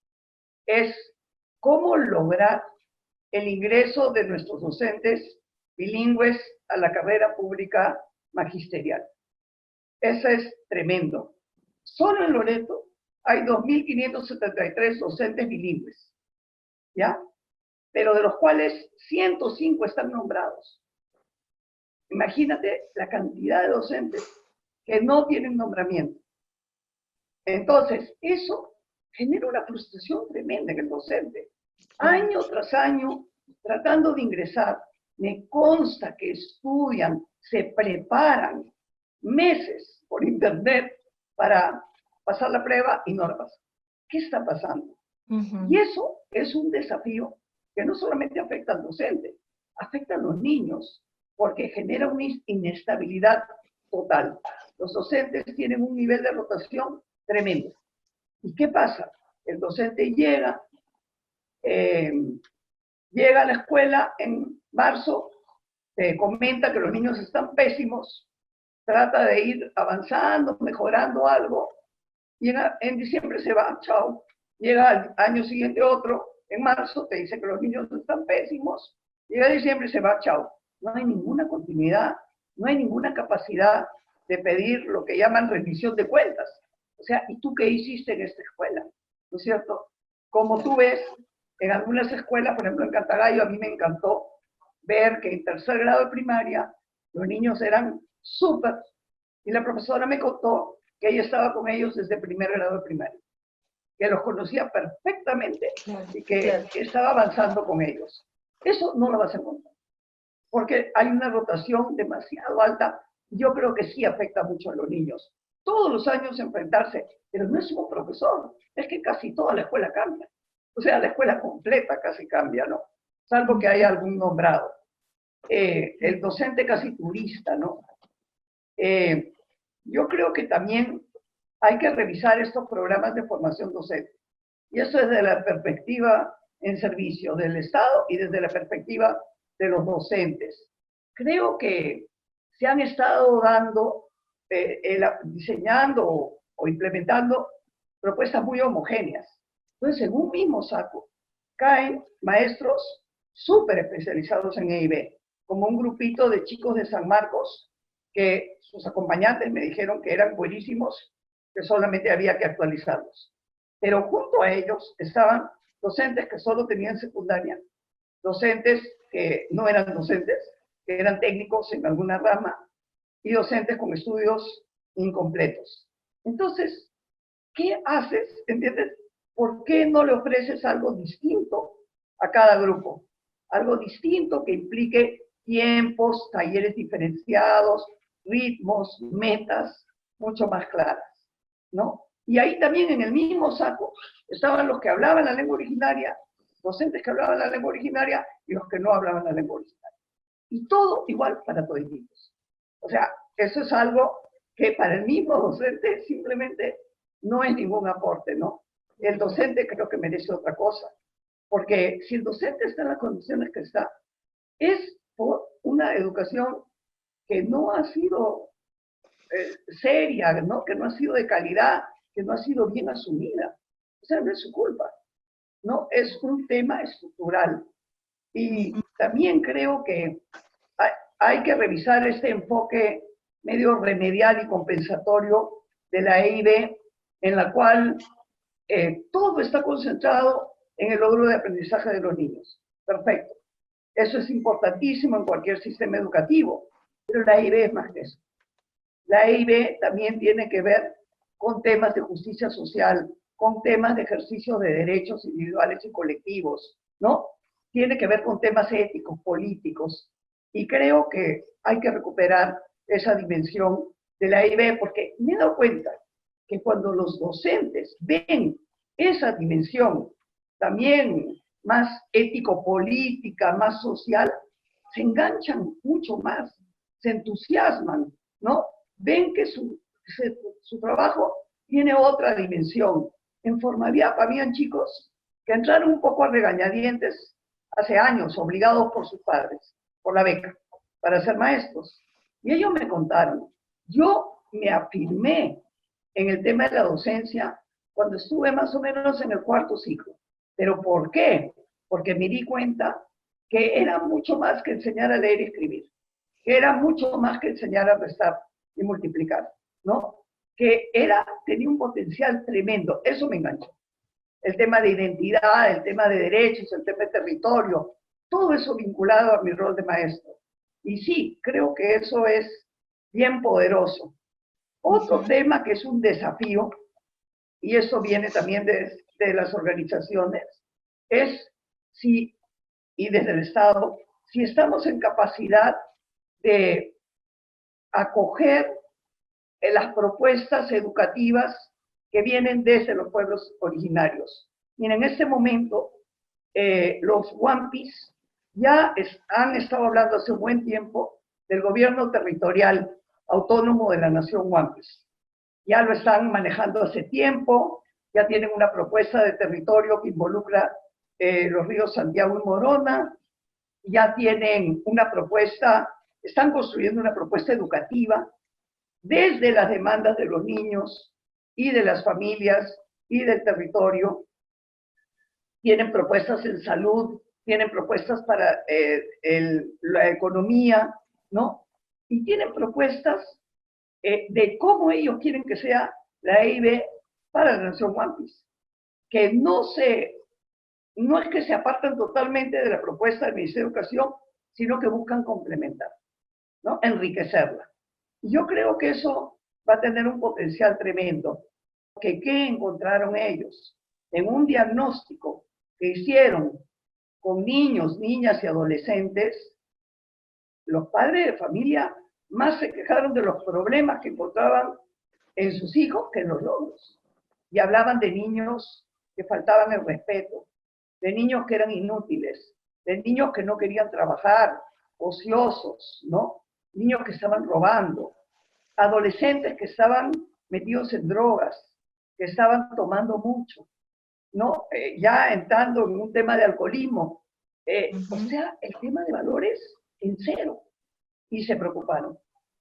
es cómo lograr el ingreso de nuestros docentes bilingües a la carrera pública magisterial. Eso es tremendo. Solo en Loreto hay 2.573 docentes bilingües, ¿ya? Pero de los cuales 105 están nombrados. Imagínate la cantidad de docentes que no tienen nombramiento. Entonces, eso genera una frustración tremenda en el docente. Año tras año, tratando de ingresar, me consta que estudian, se preparan meses por internet para pasar la prueba y no la pasan. ¿Qué está pasando? Y eso es un desafío que no solamente afecta al docente, afecta a los niños, porque genera una inestabilidad total. Los docentes tienen un nivel de rotación tremendo. ¿Y qué pasa? El docente llega a la escuela en marzo, te comenta que los niños están pésimos, trata de ir avanzando, mejorando algo, y en diciembre se va, chao. Llega al año siguiente otro, en marzo te dice que los niños están pésimos, llega diciembre y se va, chao. No hay ninguna continuidad, no hay ninguna capacidad de pedir lo que llaman rendición de cuentas. O sea, ¿y tú qué hiciste en esta escuela? ¿No es cierto? Como tú ves, en algunas escuelas, por ejemplo en Cantagallo, a mí me encantó ver que en tercer grado de primaria los niños eran súper, y la profesora me contó que ella estaba con ellos desde primer grado de primaria, que los conocía perfectamente y que estaba avanzando con ellos. Eso no lo vas a encontrar, porque hay una rotación demasiado alta. Yo creo que sí afecta mucho a los niños. Todos los años enfrentarse, pero no es un profesor, es que casi toda la escuela cambia. O sea, la escuela completa casi cambia, ¿no? Salvo que haya algún nombrado. El docente casi turista, ¿no? Yo creo que también hay que revisar estos programas de formación docente. Y eso desde la perspectiva en servicio del Estado y desde la perspectiva de los docentes. Creo que se han estado diseñando o implementando propuestas muy homogéneas. Entonces, en un mismo saco caen maestros súper especializados en EIB, como un grupito de chicos de San Marcos, que sus acompañantes me dijeron que eran buenísimos, que solamente había que actualizarlos. Pero junto a ellos estaban docentes que solo tenían secundaria, docentes que no eran docentes, que eran técnicos en alguna rama, y docentes con estudios incompletos. Entonces, ¿qué haces? ¿Entiendes? ¿Por qué no le ofreces algo distinto a cada grupo? Algo distinto que implique tiempos, talleres diferenciados, ritmos, metas mucho más claras, ¿no? Y ahí también en el mismo saco estaban los que hablaban la lengua originaria, docentes que hablaban la lengua originaria y los que no hablaban la lengua originaria. Y todo igual para todititos. O sea, eso es algo que para el mismo docente simplemente no es ningún aporte, ¿no? El docente creo que merece otra cosa, porque si el docente está en las condiciones que está, es por una educación que no ha sido seria, ¿no? Que no ha sido de calidad, que no ha sido bien asumida. O sea, no es su culpa, ¿no? Es un tema estructural. Y también creo que hay que revisar este enfoque medio remedial y compensatorio de la EIB, en la cual todo está concentrado en el logro de aprendizaje de los niños. Perfecto. Eso es importantísimo en cualquier sistema educativo, pero la EIB es más que eso. La EIB también tiene que ver con temas de justicia social, con temas de ejercicio de derechos individuales y colectivos, ¿no? Tiene que ver con temas éticos, políticos, y creo que hay que recuperar esa dimensión de la EIB, porque me he dado cuenta que cuando los docentes ven esa dimensión también más ético-política, más social, se enganchan mucho más, se entusiasman, ¿no? Ven que su trabajo tiene otra dimensión. En formalidad habían chicos que entraron un poco a regañadientes hace años, obligados por sus padres, por la beca, para ser maestros. Y ellos me contaron, yo me afirmé en el tema de la docencia cuando estuve más o menos en el cuarto ciclo. ¿Pero por qué? Porque me di cuenta que era mucho más que enseñar a leer y escribir. que era mucho más que enseñar a restar y multiplicar, ¿no? Que tenía un potencial tremendo, eso me enganchó. El tema de identidad, el tema de derechos, el tema de territorio, todo eso vinculado a mi rol de maestro. Y sí, creo que eso es bien poderoso. Otro tema que es un desafío, y eso viene también de las organizaciones, es si, y desde el Estado, si estamos en capacidad de acoger las propuestas educativas que vienen desde los pueblos originarios. Miren, en este momento, los Wampis ya han estado hablando hace un buen tiempo del gobierno territorial autónomo de la nación Wampis. Ya lo están manejando hace tiempo, ya tienen una propuesta de territorio que involucra los ríos Santiago y Morona, ya tienen una propuesta, están construyendo una propuesta educativa desde las demandas de los niños y de las familias y del territorio. Tienen propuestas en salud, tienen propuestas para la economía, ¿no? Y tienen propuestas de cómo ellos quieren que sea la EIB para la nación Wampis, que no es que se apartan totalmente de la propuesta del Ministerio de Educación, sino que buscan complementar, ¿no? Enriquecerla. Y yo creo que eso va a tener un potencial tremendo. ¿Qué encontraron ellos? En un diagnóstico que hicieron con niños, niñas y adolescentes, los padres de familia más se quejaron de los problemas que encontraban en sus hijos que en los logros. Y hablaban de niños que faltaban el respeto, de niños que eran inútiles, de niños que no querían trabajar, ociosos, ¿no? Niños que estaban robando, adolescentes que estaban metidos en drogas, que estaban tomando mucho, ¿no? Ya entrando en un tema de alcoholismo. O sea, el tema de valores en cero. Y se preocuparon.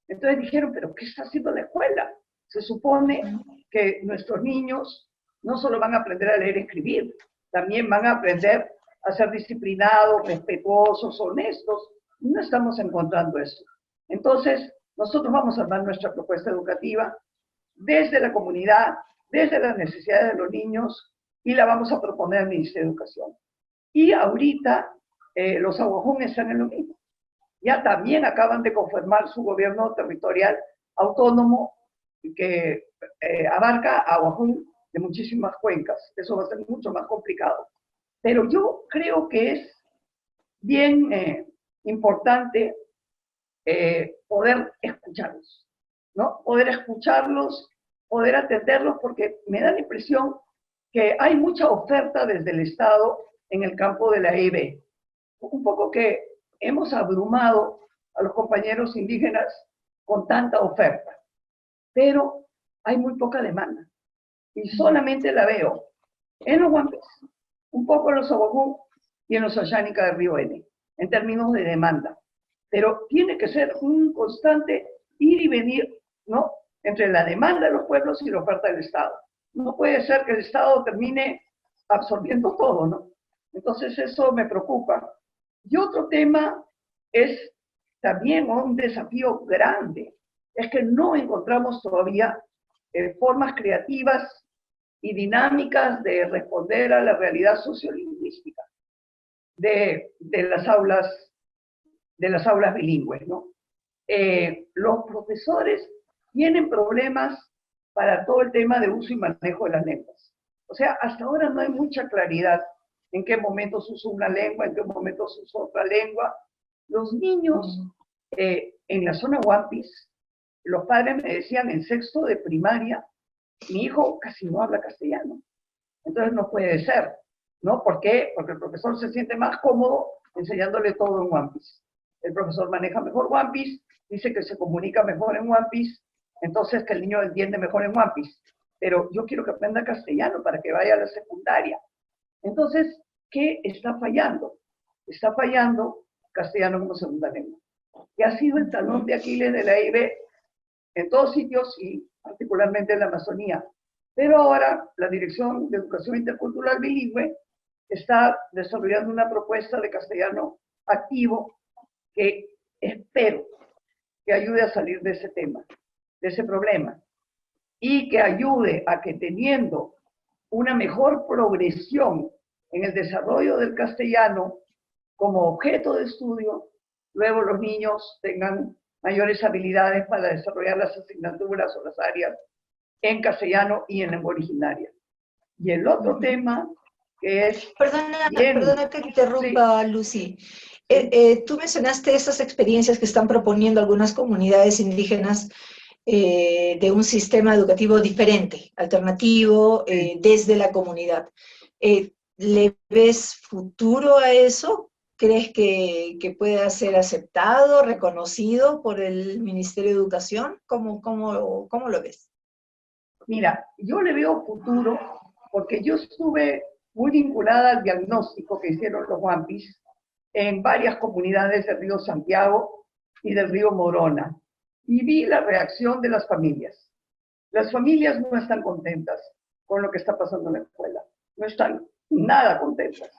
Entonces dijeron, ¿pero qué está haciendo la escuela? Se supone que nuestros niños no solo van a aprender a leer y escribir, también van a aprender a ser disciplinados, respetuosos, honestos. No estamos encontrando eso. Entonces, nosotros vamos a armar nuestra propuesta educativa desde la comunidad, desde las necesidades de los niños, y la vamos a proponer al Ministerio de Educación. Y ahorita los Aguajún están en lo mismo. Ya también acaban de confirmar su gobierno territorial autónomo que abarca a Aguajún de muchísimas cuencas. Eso va a ser mucho más complicado. Pero yo creo que es bien importante poder escucharlos, ¿no? Poder escucharlos, poder atenderlos, porque me da la impresión que hay mucha oferta desde el Estado en el campo de la EIB. Un poco que hemos abrumado a los compañeros indígenas con tanta oferta, pero hay muy poca demanda. Y solamente la veo en los Wampis, un poco en los Aguajún y en los Ashánica de Río N, en términos de demanda. Pero tiene que ser un constante ir y venir, ¿no? Entre la demanda de los pueblos y la oferta del Estado. No puede ser que el Estado termine absorbiendo todo, ¿no? Entonces eso me preocupa. Y otro tema es también un desafío grande, es que no encontramos todavía formas creativas y dinámicas de responder a la realidad sociolingüística de las aulas bilingües, ¿no? Los profesores tienen problemas para todo el tema de uso y manejo de las lenguas. O sea, hasta ahora no hay mucha claridad en qué momento se usa una lengua, en qué momento se usa otra lengua. Los niños en la zona Wampis, los padres me decían en sexto de primaria, mi hijo casi no habla castellano. Entonces no puede ser, ¿no? ¿Por qué? Porque el profesor se siente más cómodo enseñándole todo en Wampis. El profesor maneja mejor Wampis, dice que se comunica mejor en Wampis, entonces que el niño entiende mejor en Wampis. Pero yo quiero que aprenda castellano para que vaya a la secundaria. Entonces, ¿qué está fallando? Está fallando castellano como segunda lengua, que ha sido el talón de Aquiles de la EIB en todos sitios y particularmente en la Amazonía. Pero ahora la Dirección de Educación Intercultural Bilingüe está desarrollando una propuesta de castellano activo que espero que ayude a salir de ese tema, de ese problema, y que ayude a que teniendo una mejor progresión en el desarrollo del castellano como objeto de estudio, luego los niños tengan mayores habilidades para desarrollar las asignaturas o las áreas en castellano y en lengua originaria. Y el otro tema que es Perdona que te interrumpa, sí. Lucy. Tú mencionaste esas experiencias que están proponiendo algunas comunidades indígenas de un sistema educativo diferente, alternativo, desde la comunidad. ¿Le ves futuro a eso? ¿Crees que pueda ser aceptado, reconocido por el Ministerio de Educación? ¿Cómo lo ves? Mira, yo le veo futuro porque yo estuve muy vinculada al diagnóstico que hicieron los Wampis en varias comunidades del río Santiago y del río Morona, y vi la reacción de las familias. Las familias no están contentas con lo que está pasando en la escuela, no están nada contentas,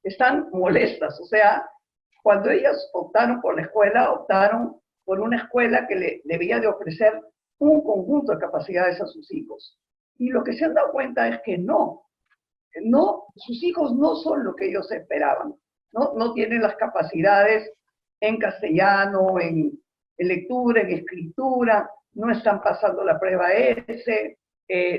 están molestas. O sea, cuando ellas optaron por la escuela, optaron por una escuela que le debía de ofrecer un conjunto de capacidades a sus hijos. Y lo que se han dado cuenta es que no, sus hijos no son lo que ellos esperaban, no tienen las capacidades en castellano, en lectura, en escritura, no están pasando la prueba S,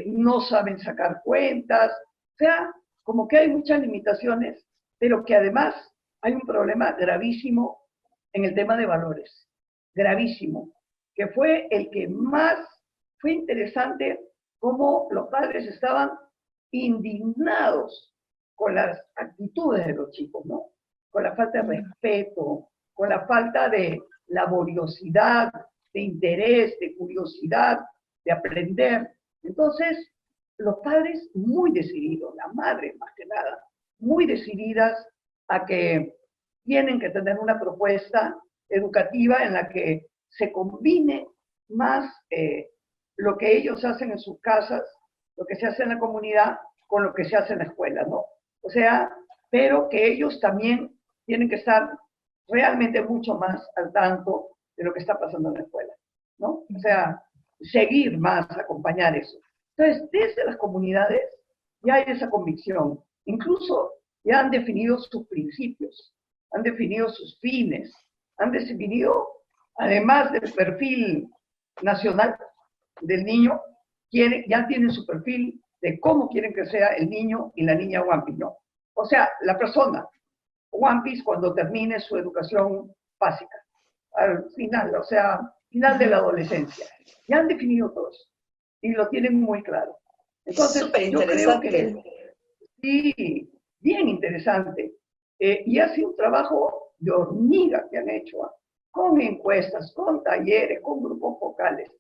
no saben sacar cuentas, o sea, como que hay muchas limitaciones, pero que además hay un problema gravísimo en el tema de valores, gravísimo, que fue el que más fue interesante cómo los padres estaban indignados con las actitudes de los chicos, ¿no? Con la falta de respeto, con la falta de laboriosidad, de interés, de curiosidad, de aprender. Entonces, los padres muy decididos, la madre más que nada, muy decididas a que tienen que tener una propuesta educativa en la que se combine más lo que ellos hacen en sus casas, lo que se hace en la comunidad, con lo que se hace en la escuela, ¿no? O sea, pero que ellos también tienen que estar realmente mucho más al tanto de lo que está pasando en la escuela, ¿no? O sea, seguir más, acompañar eso. Entonces, desde las comunidades ya hay esa convicción. Incluso ya han definido sus principios, han definido sus fines, han definido, además del perfil nacional del niño, ya tienen su perfil de cómo quieren que sea el niño y la niña Wampis, ¿no? O sea, la persona Wampis cuando termine su educación básica, al final, o sea, final de la adolescencia. Ya han definido todo eso y lo tienen muy claro. Entonces, yo creo que sí, bien interesante. Y ha sido un trabajo de hormiga que han hecho, ¿eh? Con encuestas, con talleres, con grupos focales.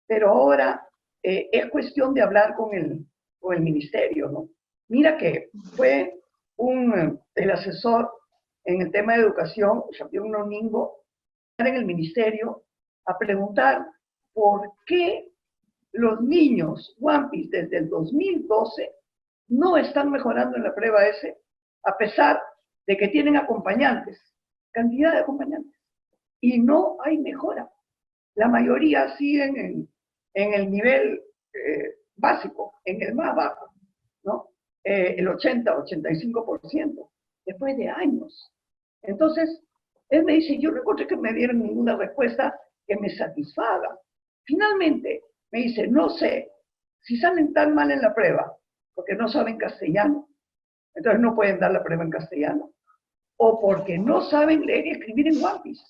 Pero ahora es cuestión de hablar con el ministerio, ¿no? Mira que fue el asesor en el tema de educación, Jean-Pierre Noningo, en el ministerio a preguntar por qué los niños Wampis desde el 2012 no están mejorando en la prueba S, a pesar de que tienen acompañantes, cantidad de acompañantes, y no hay mejora. La mayoría siguen en el nivel básico, en el más bajo, ¿no? El 80-85%, después de años. Entonces, él me dice, yo no encontré que me dieran ninguna respuesta que me satisfaga. Finalmente, me dice, no sé si salen tan mal en la prueba, porque no saben castellano, entonces no pueden dar la prueba en castellano, o porque no saben leer y escribir en Wampis,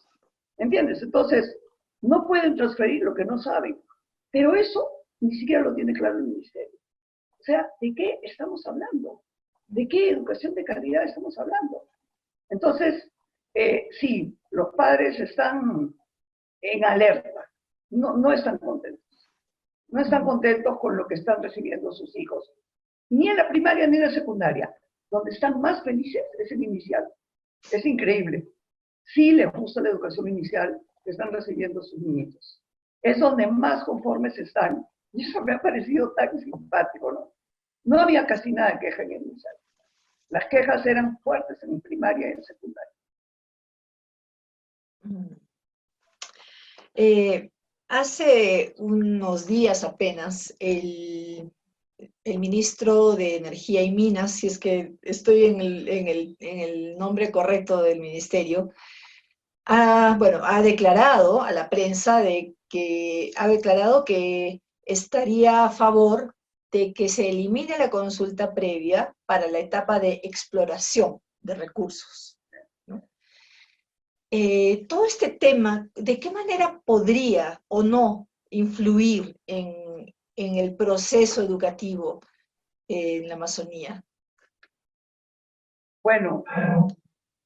¿entiendes? Entonces, no pueden transferir lo que no saben, pero eso ni siquiera lo tiene claro el ministerio. O sea, ¿de qué estamos hablando? ¿De qué educación de calidad estamos hablando? Entonces, sí, los padres están en alerta, no están contentos. No están contentos con lo que están recibiendo sus hijos, ni en la primaria ni en la secundaria. Donde están más felices es el inicial. Es increíble. Sí les gusta la educación inicial que están recibiendo sus niños. Es donde más conformes están. Y eso me ha parecido tan simpático, ¿no? No había casi nada de queja en el inicial. Las quejas eran fuertes en primaria y en secundaria. Hace unos días apenas, el ministro de Energía y Minas, si es que estoy en el nombre correcto del ministerio, ha declarado a la prensa ha declarado que estaría a favor de que se elimine la consulta previa para la etapa de exploración de recursos, ¿no? Todo este tema, ¿de qué manera podría o no influir en el proceso educativo en la Amazonía? Bueno,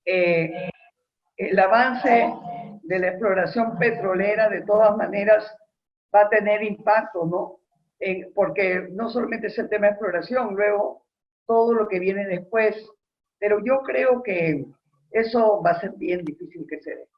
el avance de la exploración petrolera de todas maneras va a tener impacto, ¿no? Porque no solamente es el tema de exploración, luego todo lo que viene después, pero yo creo que eso va a ser bien difícil que se dé.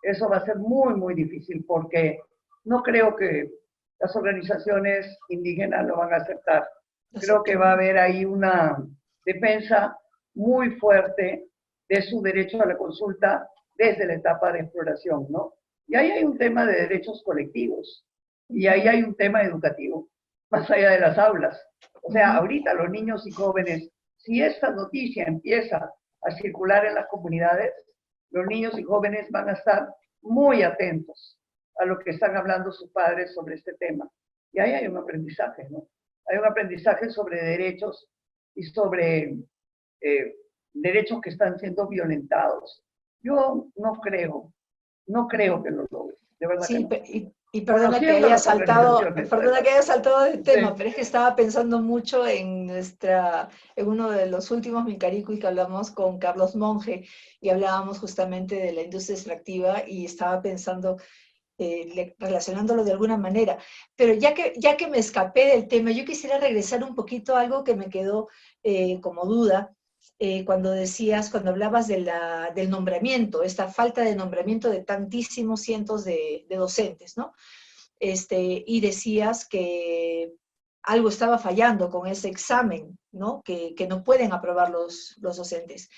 Eso va a ser muy, muy difícil porque no creo que las organizaciones indígenas lo van a aceptar. Creo que va a haber ahí una defensa muy fuerte de su derecho a la consulta desde la etapa de exploración, ¿no? Y ahí hay un tema de derechos colectivos y ahí hay un tema educativo, más allá de las aulas. O sea, ahorita los niños y jóvenes, si esta noticia empieza a circular en las comunidades, los niños y jóvenes van a estar muy atentos a lo que están hablando sus padres sobre este tema. Y ahí hay un aprendizaje, ¿no? Hay un aprendizaje sobre derechos y sobre derechos que están siendo violentados. Yo no creo que lo logre, de verdad Sí, que no. y perdona que haya saltado del tema, sí. Pero es que estaba pensando mucho en uno de los últimos Mincaricuy que hablamos con Carlos Monge, y hablábamos justamente de la industria extractiva, y estaba pensando, relacionándolo de alguna manera. Pero ya que me escapé del tema, yo quisiera regresar un poquito a algo que me quedó como duda, cuando hablabas del nombramiento, esta falta de nombramiento de tantísimos cientos de docentes, ¿no? Y decías que algo estaba fallando con ese examen, ¿no? Que no pueden aprobar los docentes.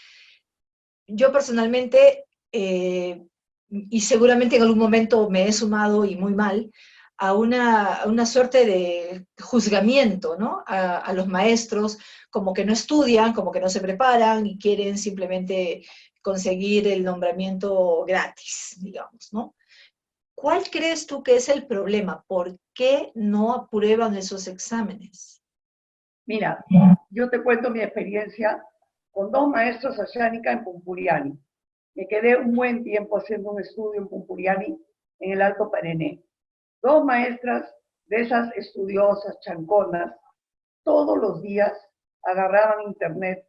Yo personalmente, y seguramente en algún momento me he sumado, y muy mal, a una suerte de juzgamiento, ¿no? A los maestros, como que no estudian, como que no se preparan y quieren simplemente conseguir el nombramiento gratis, digamos, ¿no? ¿Cuál crees tú que es el problema? ¿Por qué no aprueban esos exámenes? Mira, yo te cuento mi experiencia con 2 maestros Ashánica en Pumpuriani. Me quedé un buen tiempo haciendo un estudio en Pumpuriani, en el Alto Paraná. 2 maestras de esas estudiosas, chanconas, todos los días agarraban internet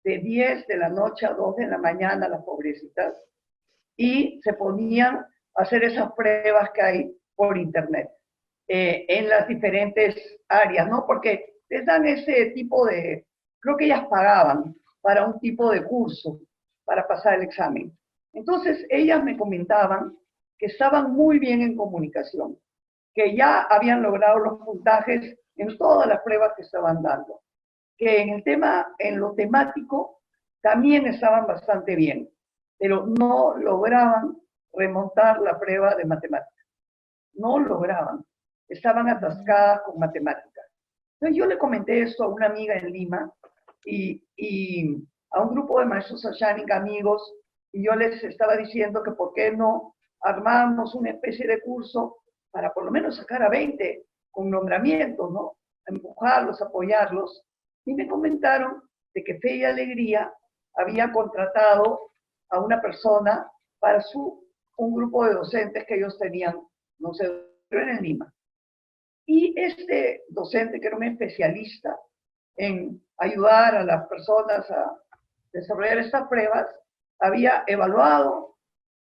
de 10 de la noche a 2 de la mañana, las pobrecitas, y se ponían a hacer esas pruebas que hay por internet en las diferentes áreas, ¿no? Porque les dan ese tipo de, creo que ellas pagaban para un tipo de curso para pasar el examen. Entonces, ellas me comentaban que estaban muy bien en comunicación, que ya habían logrado los puntajes en todas las pruebas que estaban dando, que en lo temático, también estaban bastante bien, pero no lograban remontar la prueba de matemáticas. No lograban. Estaban atascadas con matemáticas. Entonces yo le comenté esto a una amiga en Lima y a un grupo de maestros Ashánica, amigos, y yo les estaba diciendo que por qué no armábamos una especie de curso para por lo menos sacar a 20 con nombramientos, ¿no? Empujarlos, apoyarlos. Y me comentaron de que Fe y Alegría había contratado a una persona para un grupo de docentes que ellos tenían, no sé, en Lima. Y este docente, que era un especialista en ayudar a las personas a desarrollar estas pruebas, había evaluado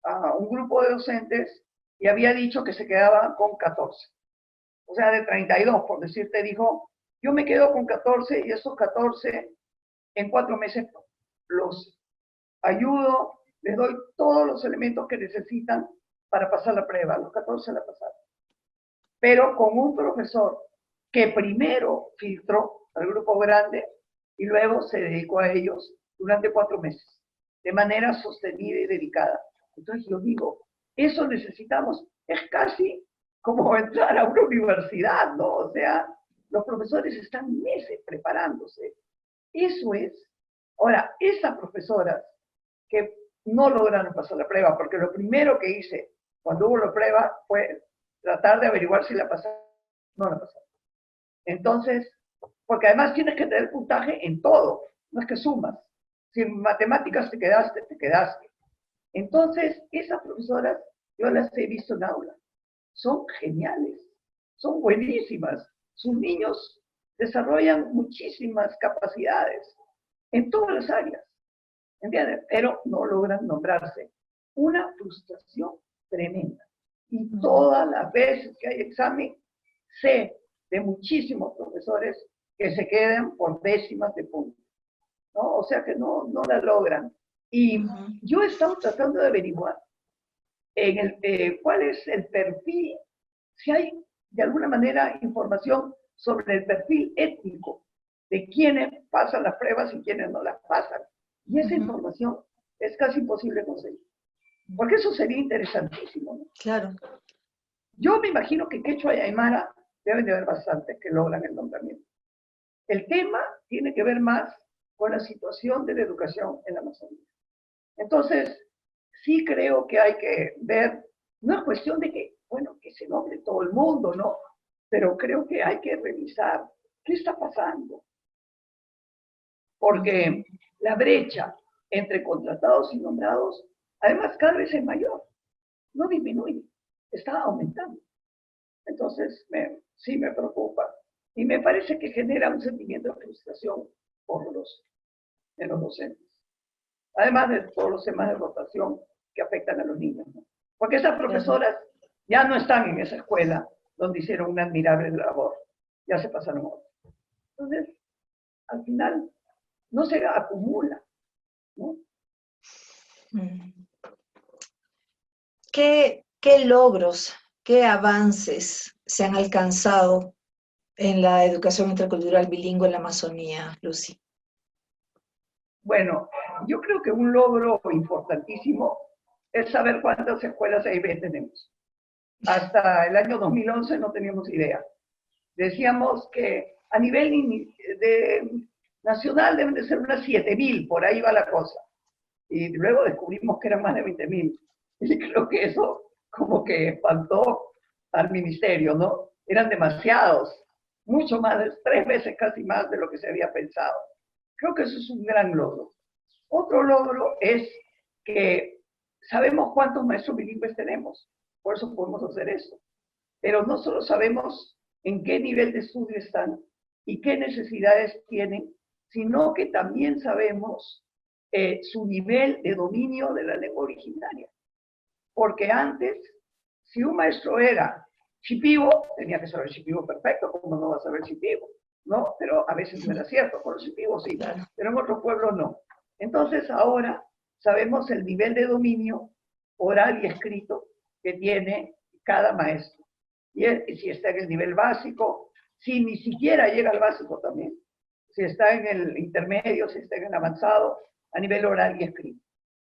a un grupo de docentes y había dicho que se quedaba con 14. O sea, de 32, por decirte, dijo, yo me quedo con 14 y esos 14 en 4 meses los ayudo, les doy todos los elementos que necesitan para pasar la prueba. Los 14 la pasaron. Pero con un profesor que primero filtró al grupo grande y luego se dedicó a ellos durante 4 meses, de manera sostenida y dedicada. Entonces yo digo, eso necesitamos. es casi como entrar a una universidad, ¿no? O sea, los profesores están meses preparándose. Eso es. Ahora, esas profesoras que no lograron pasar la prueba, porque lo primero que hice cuando hubo la prueba fue tratar de averiguar si la pasaron, no la pasaron. Entonces, porque además tienes que tener puntaje en todo, no es que sumas. Si en matemáticas te quedaste, te quedaste. Entonces, esas profesoras, yo las he visto en aula, son geniales, son buenísimas. Sus niños desarrollan muchísimas capacidades en todas las áreas, ¿entiendes? Pero no logran nombrarse. Una frustración tremenda. Y todas las veces que hay examen, sé de muchísimos profesores que se quedan por décimas de punto, ¿no? O sea que no la logran. Y yo he estado tratando de averiguar cuál es el perfil, si hay de alguna manera información sobre el perfil étnico de quienes pasan las pruebas y quienes no las pasan. Y esa información es casi imposible conseguir. Porque eso sería interesantísimo, ¿no? Claro. Yo me imagino que quechua y aymara deben de haber bastantes que logran el nombramiento. El tema tiene que ver más con la situación de la educación en la Amazonía. Entonces, sí creo que hay que ver, no es cuestión de que, bueno, que se nombre todo el mundo, ¿no? Pero creo que hay que revisar qué está pasando. Porque la brecha entre contratados y nombrados, además, cada vez es mayor, no disminuye, está aumentando. Entonces, sí me preocupa. Y me parece que genera un sentimiento de frustración en los docentes. Además de todos los temas de rotación que afectan a los niños, ¿no? Porque esas profesoras ya no están en esa escuela donde hicieron una admirable labor, ya se pasaron a otra. Entonces, al final, no se acumula, ¿no? ¿Qué logros, qué avances se han alcanzado en la educación intercultural bilingüe en la Amazonía, Lucy? Bueno, yo creo que un logro importantísimo es saber cuántas escuelas EIB tenemos. Hasta el año 2011 no teníamos idea. Decíamos que a nivel nacional deben de ser unas 7.000, por ahí va la cosa. Y luego descubrimos que eran más de 20.000. Y creo que eso como que espantó al ministerio, ¿no? Eran demasiados, mucho más, 3 veces casi más de lo que se había pensado. Creo que eso es un gran logro. Otro logro es que sabemos cuántos maestros bilingües tenemos, por eso podemos hacer eso. Pero no solo sabemos en qué nivel de estudio están y qué necesidades tienen, sino que también sabemos su nivel de dominio de la lengua originaria. Porque antes, si un maestro era shipibo, tenía que saber shipibo perfecto, ¿cómo no va a saber shipibo? ¿No? Pero a veces no era cierto, con los shipibos sí, pero en otros pueblos no. Entonces ahora sabemos el nivel de dominio oral y escrito que tiene cada maestro. Y si está en el nivel básico, si ni siquiera llega al básico también, si está en el intermedio, si está en el avanzado, a nivel oral y escrito.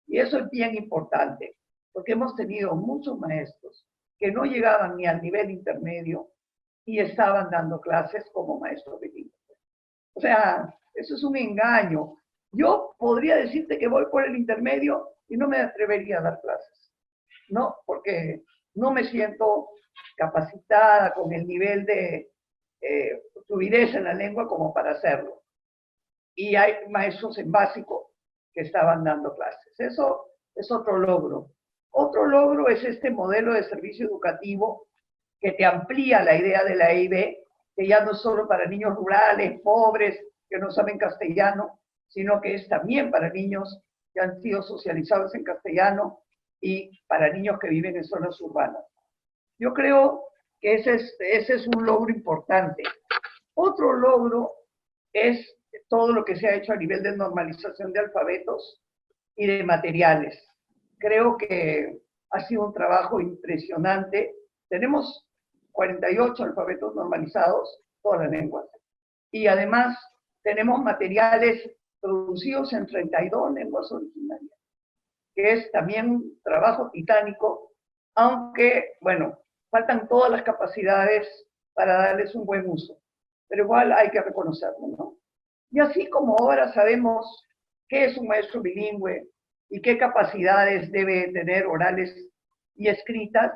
Y eso es bien importante, porque hemos tenido muchos maestros que no llegaban ni al nivel intermedio y estaban dando clases como maestros bilingües. O sea, eso es un engaño. Yo podría decirte que voy por el intermedio y no me atrevería a dar clases, ¿no? Porque no me siento capacitada con el nivel de fluidez en la lengua como para hacerlo. Y hay maestros en básico que estaban dando clases. Eso es otro logro. Otro logro es este modelo de servicio educativo que te amplía la idea de la EIB, que ya no es solo para niños rurales, pobres, que no saben castellano, sino que es también para niños que han sido socializados en castellano y para niños que viven en zonas urbanas. Yo creo que ese es un logro importante. Otro logro es todo lo que se ha hecho a nivel de normalización de alfabetos y de materiales. Creo que ha sido un trabajo impresionante. Tenemos 48 alfabetos normalizados, todas las lenguas. Y además tenemos materiales producidos en 32 lenguas originarias, que es también un trabajo titánico aunque, bueno, faltan todas las capacidades para darles un buen uso, pero igual hay que reconocerlo, ¿no? Y así como ahora sabemos qué es un maestro bilingüe y qué capacidades debe tener orales y escritas,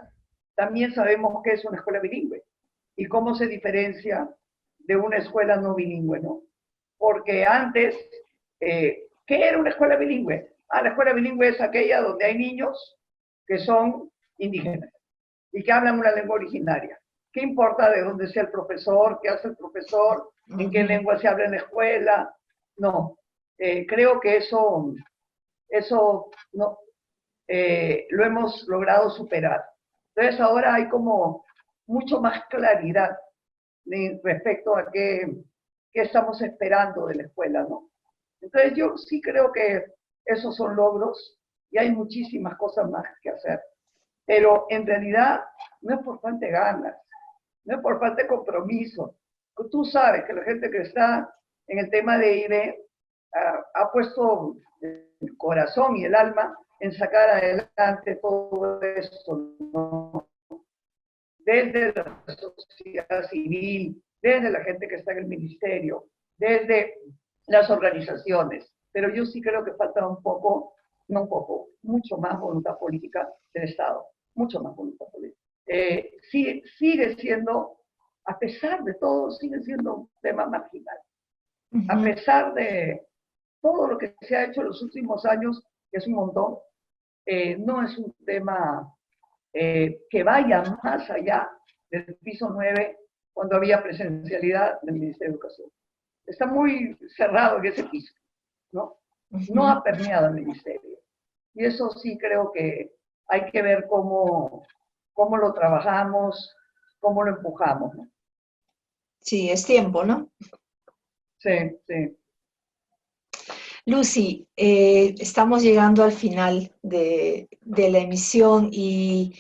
también sabemos qué es una escuela bilingüe y cómo se diferencia de una escuela no bilingüe, ¿no? Porque antes, ¿qué era una escuela bilingüe? La escuela bilingüe es aquella donde hay niños que son indígenas y que hablan una lengua originaria. ¿Qué importa de dónde sea el profesor, qué hace el profesor, en qué lengua se habla en la escuela? No, creo que eso no, lo hemos logrado superar. Entonces ahora hay como mucho más claridad respecto a qué estamos esperando de la escuela, ¿no? Entonces yo sí creo que esos son logros y hay muchísimas cosas más que hacer. Pero en realidad no es por falta de ganas, no es por falta de compromiso. Tú sabes que la gente que está en el tema de IBE ha puesto el corazón y el alma en sacar adelante todo esto, ¿no? Desde la sociedad civil, desde la gente que está en el ministerio, desde las organizaciones. Pero yo sí creo que falta un poco, no un poco, mucho más voluntad política del Estado, mucho más voluntad política. Sigue siendo, a pesar de todo, sigue siendo un tema marginal. A pesar de todo lo que se ha hecho en los últimos años, que es un montón, no es un tema que vaya más allá del piso 9 cuando había presencialidad del Ministerio de Educación. Está muy cerrado en ese piso, ¿no? No ha permeado el ministerio. Y eso sí creo que hay que ver cómo lo trabajamos, cómo lo empujamos, ¿no? Sí, es tiempo, ¿no? Sí, sí. Lucy, estamos llegando al final de la emisión y,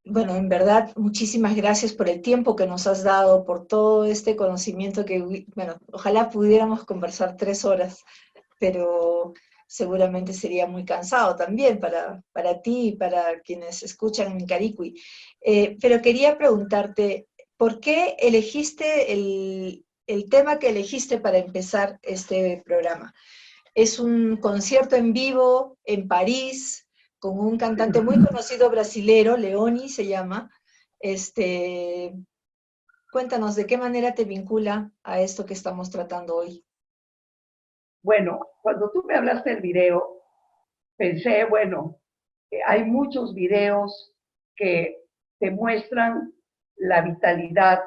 bueno, en verdad, muchísimas gracias por el tiempo que nos has dado, por todo este conocimiento que, bueno, ojalá pudiéramos conversar 3 horas, pero seguramente sería muy cansado también para ti y para quienes escuchan en Caricuy. Pero quería preguntarte, ¿por qué elegiste el tema que elegiste para empezar este programa? Es un concierto en vivo en París con un cantante muy conocido brasilero, Leoni se llama. Cuéntanos, ¿de qué manera te vincula a esto que estamos tratando hoy? Bueno, cuando tú me hablaste del video, pensé, bueno, hay muchos videos que te muestran la vitalidad,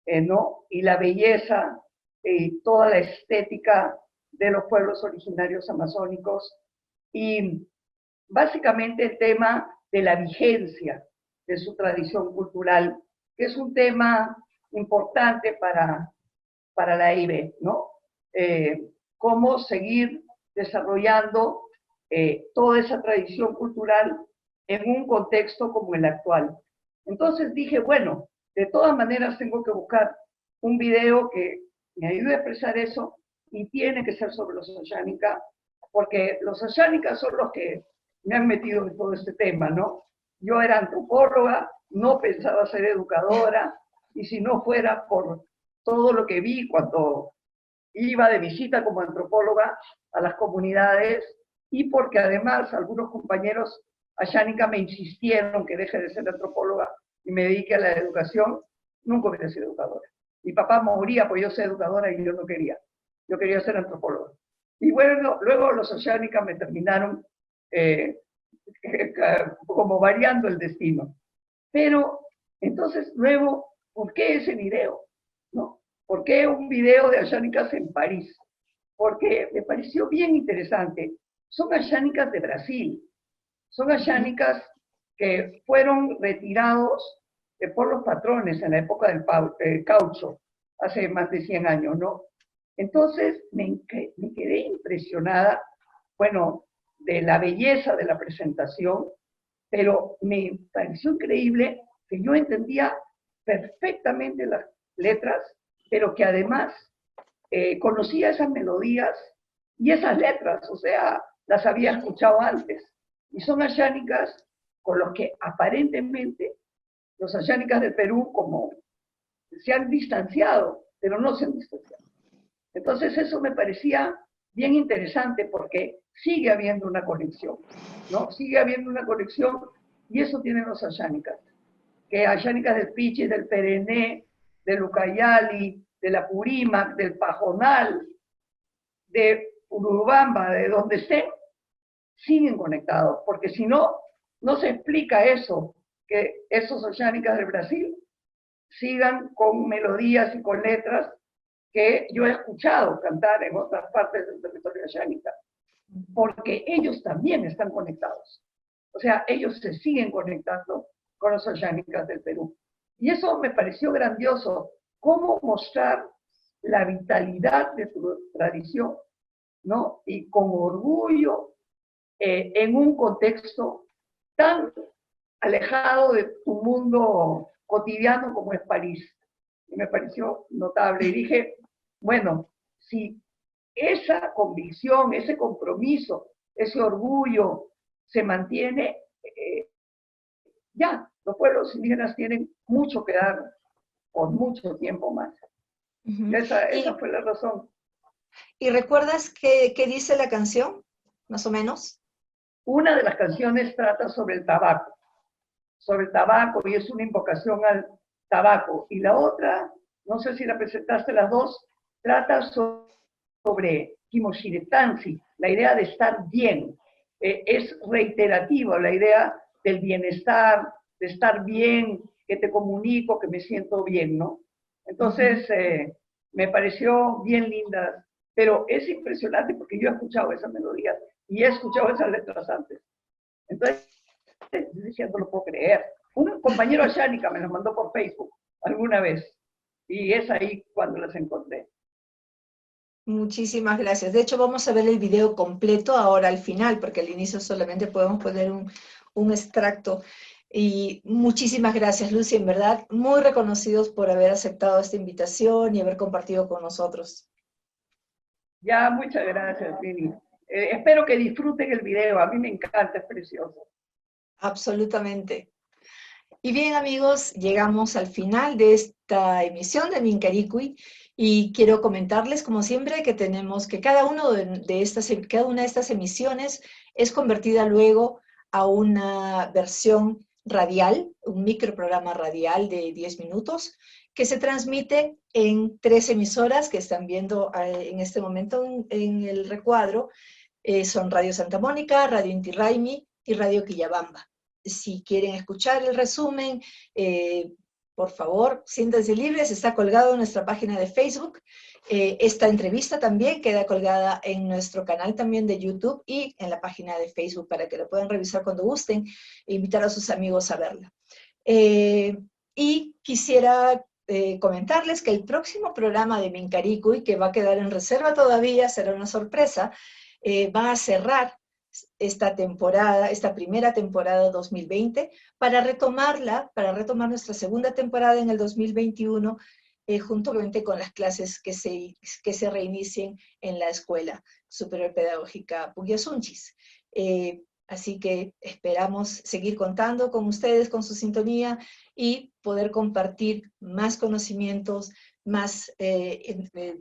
¿no? Y la belleza y toda la estética de los pueblos originarios amazónicos y básicamente el tema de la vigencia de su tradición cultural, que es un tema importante para la IBE, ¿no? Cómo seguir desarrollando toda esa tradición cultural en un contexto como el actual. Entonces dije, bueno, de todas maneras tengo que buscar un video que me ayude a expresar eso y tiene que ser sobre los Ashánica, porque los Ashánicas son los que me han metido en todo este tema, ¿no? Yo era antropóloga, no pensaba ser educadora, y si no fuera por todo lo que vi cuando iba de visita como antropóloga a las comunidades y porque además algunos compañeros ashánica me insistieron que deje de ser antropóloga y me dedique a la educación, nunca hubiera sido educadora. Mi papá moría porque yo soy educadora y yo no quería. Yo quería ser antropóloga. Y bueno, luego los ashánicas me terminaron como variando el destino. Pero entonces luego, ¿por qué ese video? ¿No? ¿Por qué un video de ashánicas en París? Porque me pareció bien interesante. Son ashánicas de Brasil. Son ashánicas que fueron retirados por los patrones en la época del caucho, hace más de 100 años, ¿no? Entonces me quedé impresionada, bueno, de la belleza de la presentación, pero me pareció increíble que yo entendía perfectamente las letras, pero que además conocía esas melodías y esas letras, o sea, las había escuchado antes. Y son ashánicas con los que aparentemente los ayánicas del Perú como se han distanciado, pero no se han distanciado. Entonces eso me parecía bien interesante porque sigue habiendo una conexión, ¿no? Sigue habiendo una conexión y eso tienen los ayánicas, que ayánicas del Pichi, del Perené, del Ucayali, de la Purímac, del Pajonal, de Urubamba, de donde estén, siguen conectados, porque si no, no se explica eso, que esos ayánicas del Brasil sigan con melodías y con letras que yo he escuchado cantar en otras partes del territorio ayánica, porque ellos también están conectados. O sea, ellos se siguen conectando con los ayánicas del Perú. Y eso me pareció grandioso, cómo mostrar la vitalidad de tu tradición, ¿no? Y con orgullo, en un contexto tan alejado de tu mundo cotidiano como es París. Y me pareció notable. Y dije, bueno, si esa convicción, ese compromiso, ese orgullo se mantiene, ya, los pueblos indígenas tienen mucho que dar por mucho tiempo más. Esa fue la razón. ¿Y recuerdas qué dice la canción, más o menos? Una de las canciones trata sobre el tabaco y es una invocación al tabaco. Y la otra, no sé si la presentaste las dos, trata sobre Kimoshiretansi, la idea de estar bien. Es reiterativo la idea del bienestar, de estar bien, que te comunico, que me siento bien, ¿no? Entonces, me pareció bien linda, pero es impresionante porque yo he escuchado esa melodía y he escuchado esas letras antes. Entonces, yo decía, no lo puedo creer. Un compañero ayánica me lo mandó por Facebook alguna vez y es ahí cuando las encontré. Muchísimas gracias. De hecho, vamos a ver el video completo ahora al final, porque al inicio solamente podemos poner un extracto. Y muchísimas gracias, Lucy, en verdad, muy reconocidos por haber aceptado esta invitación y haber compartido con nosotros. Ya, muchas gracias, Lili. Espero que disfruten el video, a mí me encanta, es precioso. Absolutamente. Y bien, amigos, llegamos al final de esta emisión de Minkaricuy y quiero comentarles, como siempre, que tenemos que cada una de estas emisiones es convertida luego a una versión radial, un microprograma radial de 10 minutos, que se transmite en 3 emisoras que están viendo en este momento en el recuadro. Son Radio Santa Mónica, Radio Inti Raymi y Radio Quillabamba. Si quieren escuchar el resumen, por favor, siéntanse libres, está colgado en nuestra página de Facebook. Esta entrevista también queda colgada en nuestro canal también de YouTube y en la página de Facebook para que la puedan revisar cuando gusten e invitar a sus amigos a verla. Y quisiera comentarles que el próximo programa de Minkaricuy, que va a quedar en reserva todavía, será una sorpresa, va a cerrar esta temporada, esta primera temporada 2020, para retomar nuestra segunda temporada en el 2021, juntamente con las clases que se reinicien en la Escuela Superior Pedagógica Puguiasunchis. Así que esperamos seguir contando con ustedes, con su sintonía y poder compartir más conocimientos, más,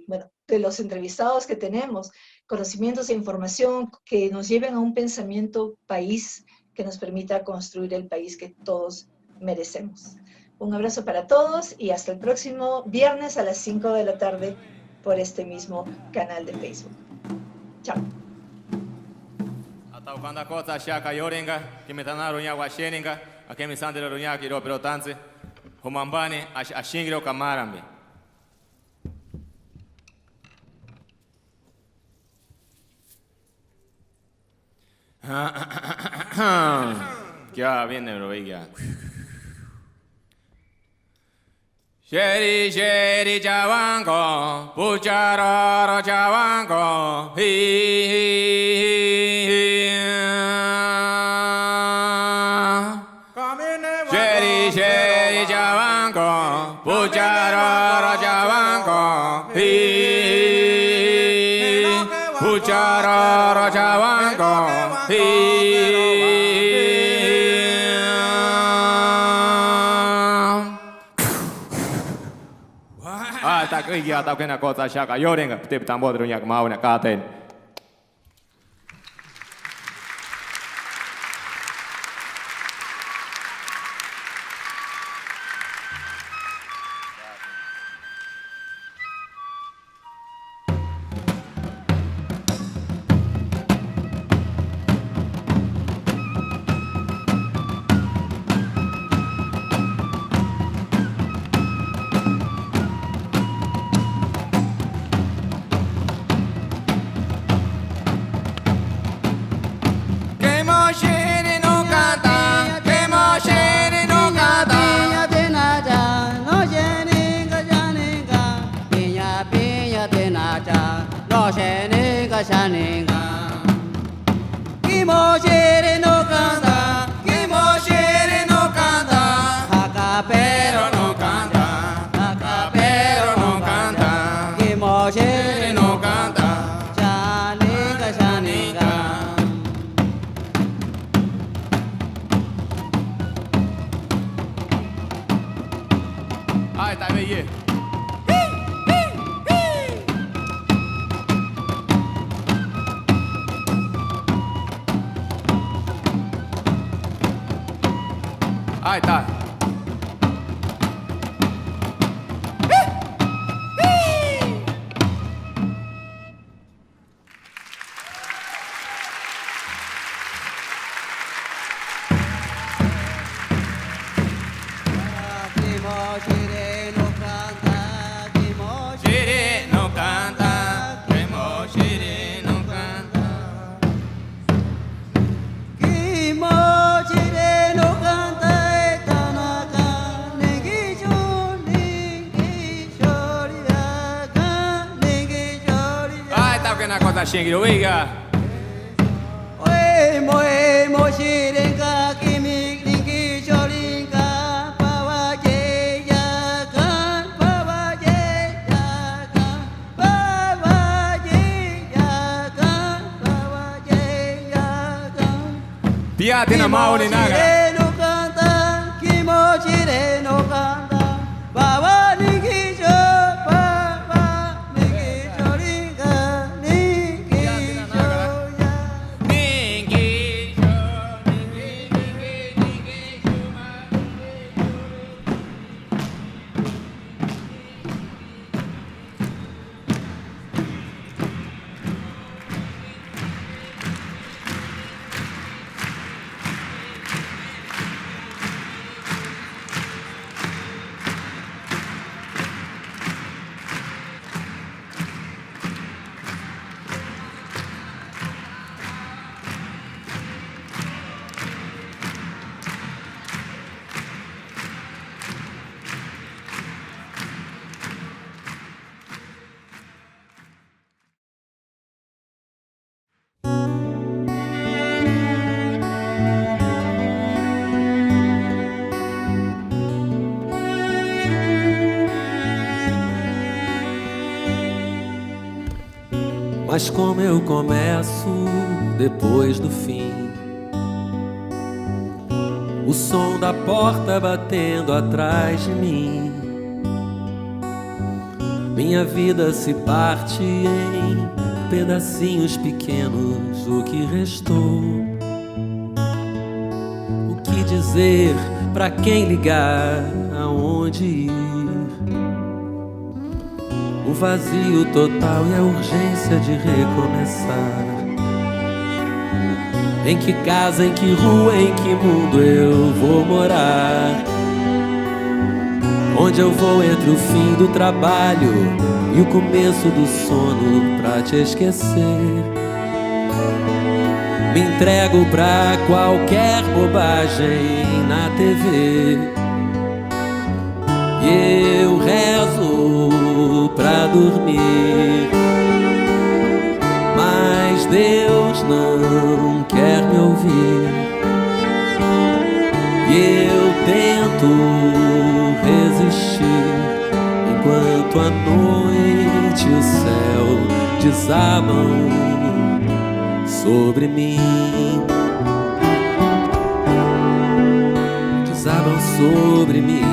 bueno, de los entrevistados que tenemos, conocimientos e información que nos lleven a un pensamiento país que nos permita construir el país que todos merecemos. Un abrazo para todos y hasta el próximo viernes a las 5 de la tarde por este mismo canal de Facebook. Chao. Ataukanda kota shaka yorenga, kimetana runya washeninga, akemi sandera runya kiro perotanse, humambane ashingiro kamarambe. Ya viene, bro, ya. Sheri sheri jawango, pucharoro jawango, hi hi hi. Sheri sheri jawango, pucharoro jawango, hi hi hi. Pucharoro jawango, hi hi hi. Ah, tá aqui, tá aqui na costa chaca, yorenga, tip tambor runyak mau na katen. Ai, tá aí. Ai, tá. Xingue, oiga. Oi, moe, mochirenga, kimi, linki, choringa, pawaje, yakan, pawaje, yakan, pawaje, yakan, pawaje, yakan. Piate na mau ni naga. No canta, kimochire no canta, pawa linki, Mas como eu começo depois do fim, o som da porta batendo atrás de mim, minha vida se parte em pedacinhos pequenos. O que restou? O que dizer? Pra quem ligar? Aonde ir? O vazio total e a urgência de recomeçar. Em que casa, em que rua, em que mundo eu vou morar? Onde eu vou entre o fim do trabalho e o começo do sono pra te esquecer? Me entrego pra qualquer bobagem na TV e eu rezo pra dormir, mas Deus não quer me ouvir. E eu tento resistir enquanto à noite o céu desabam sobre mim, desabam sobre mim.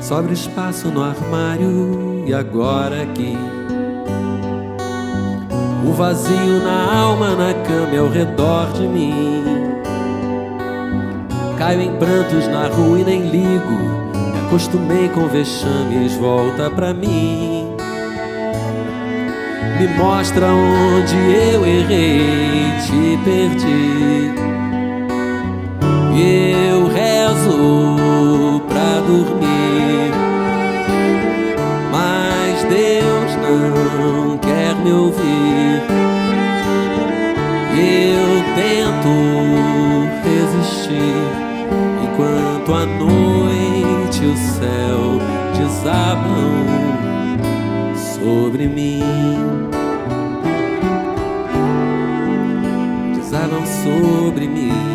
sobra espaço no armário. E agora aqui, o vazio na alma, na cama e ao redor de mim. Caio em prantos na rua e nem ligo. Me acostumei com vexames, volta pra mim. Me mostra onde eu errei, te perdi. Eu rezo pra dormir, mas Deus não quer me ouvir. Eu tento resistir, enquanto à noite o céu desabam sobre mim. Desabam sobre mim.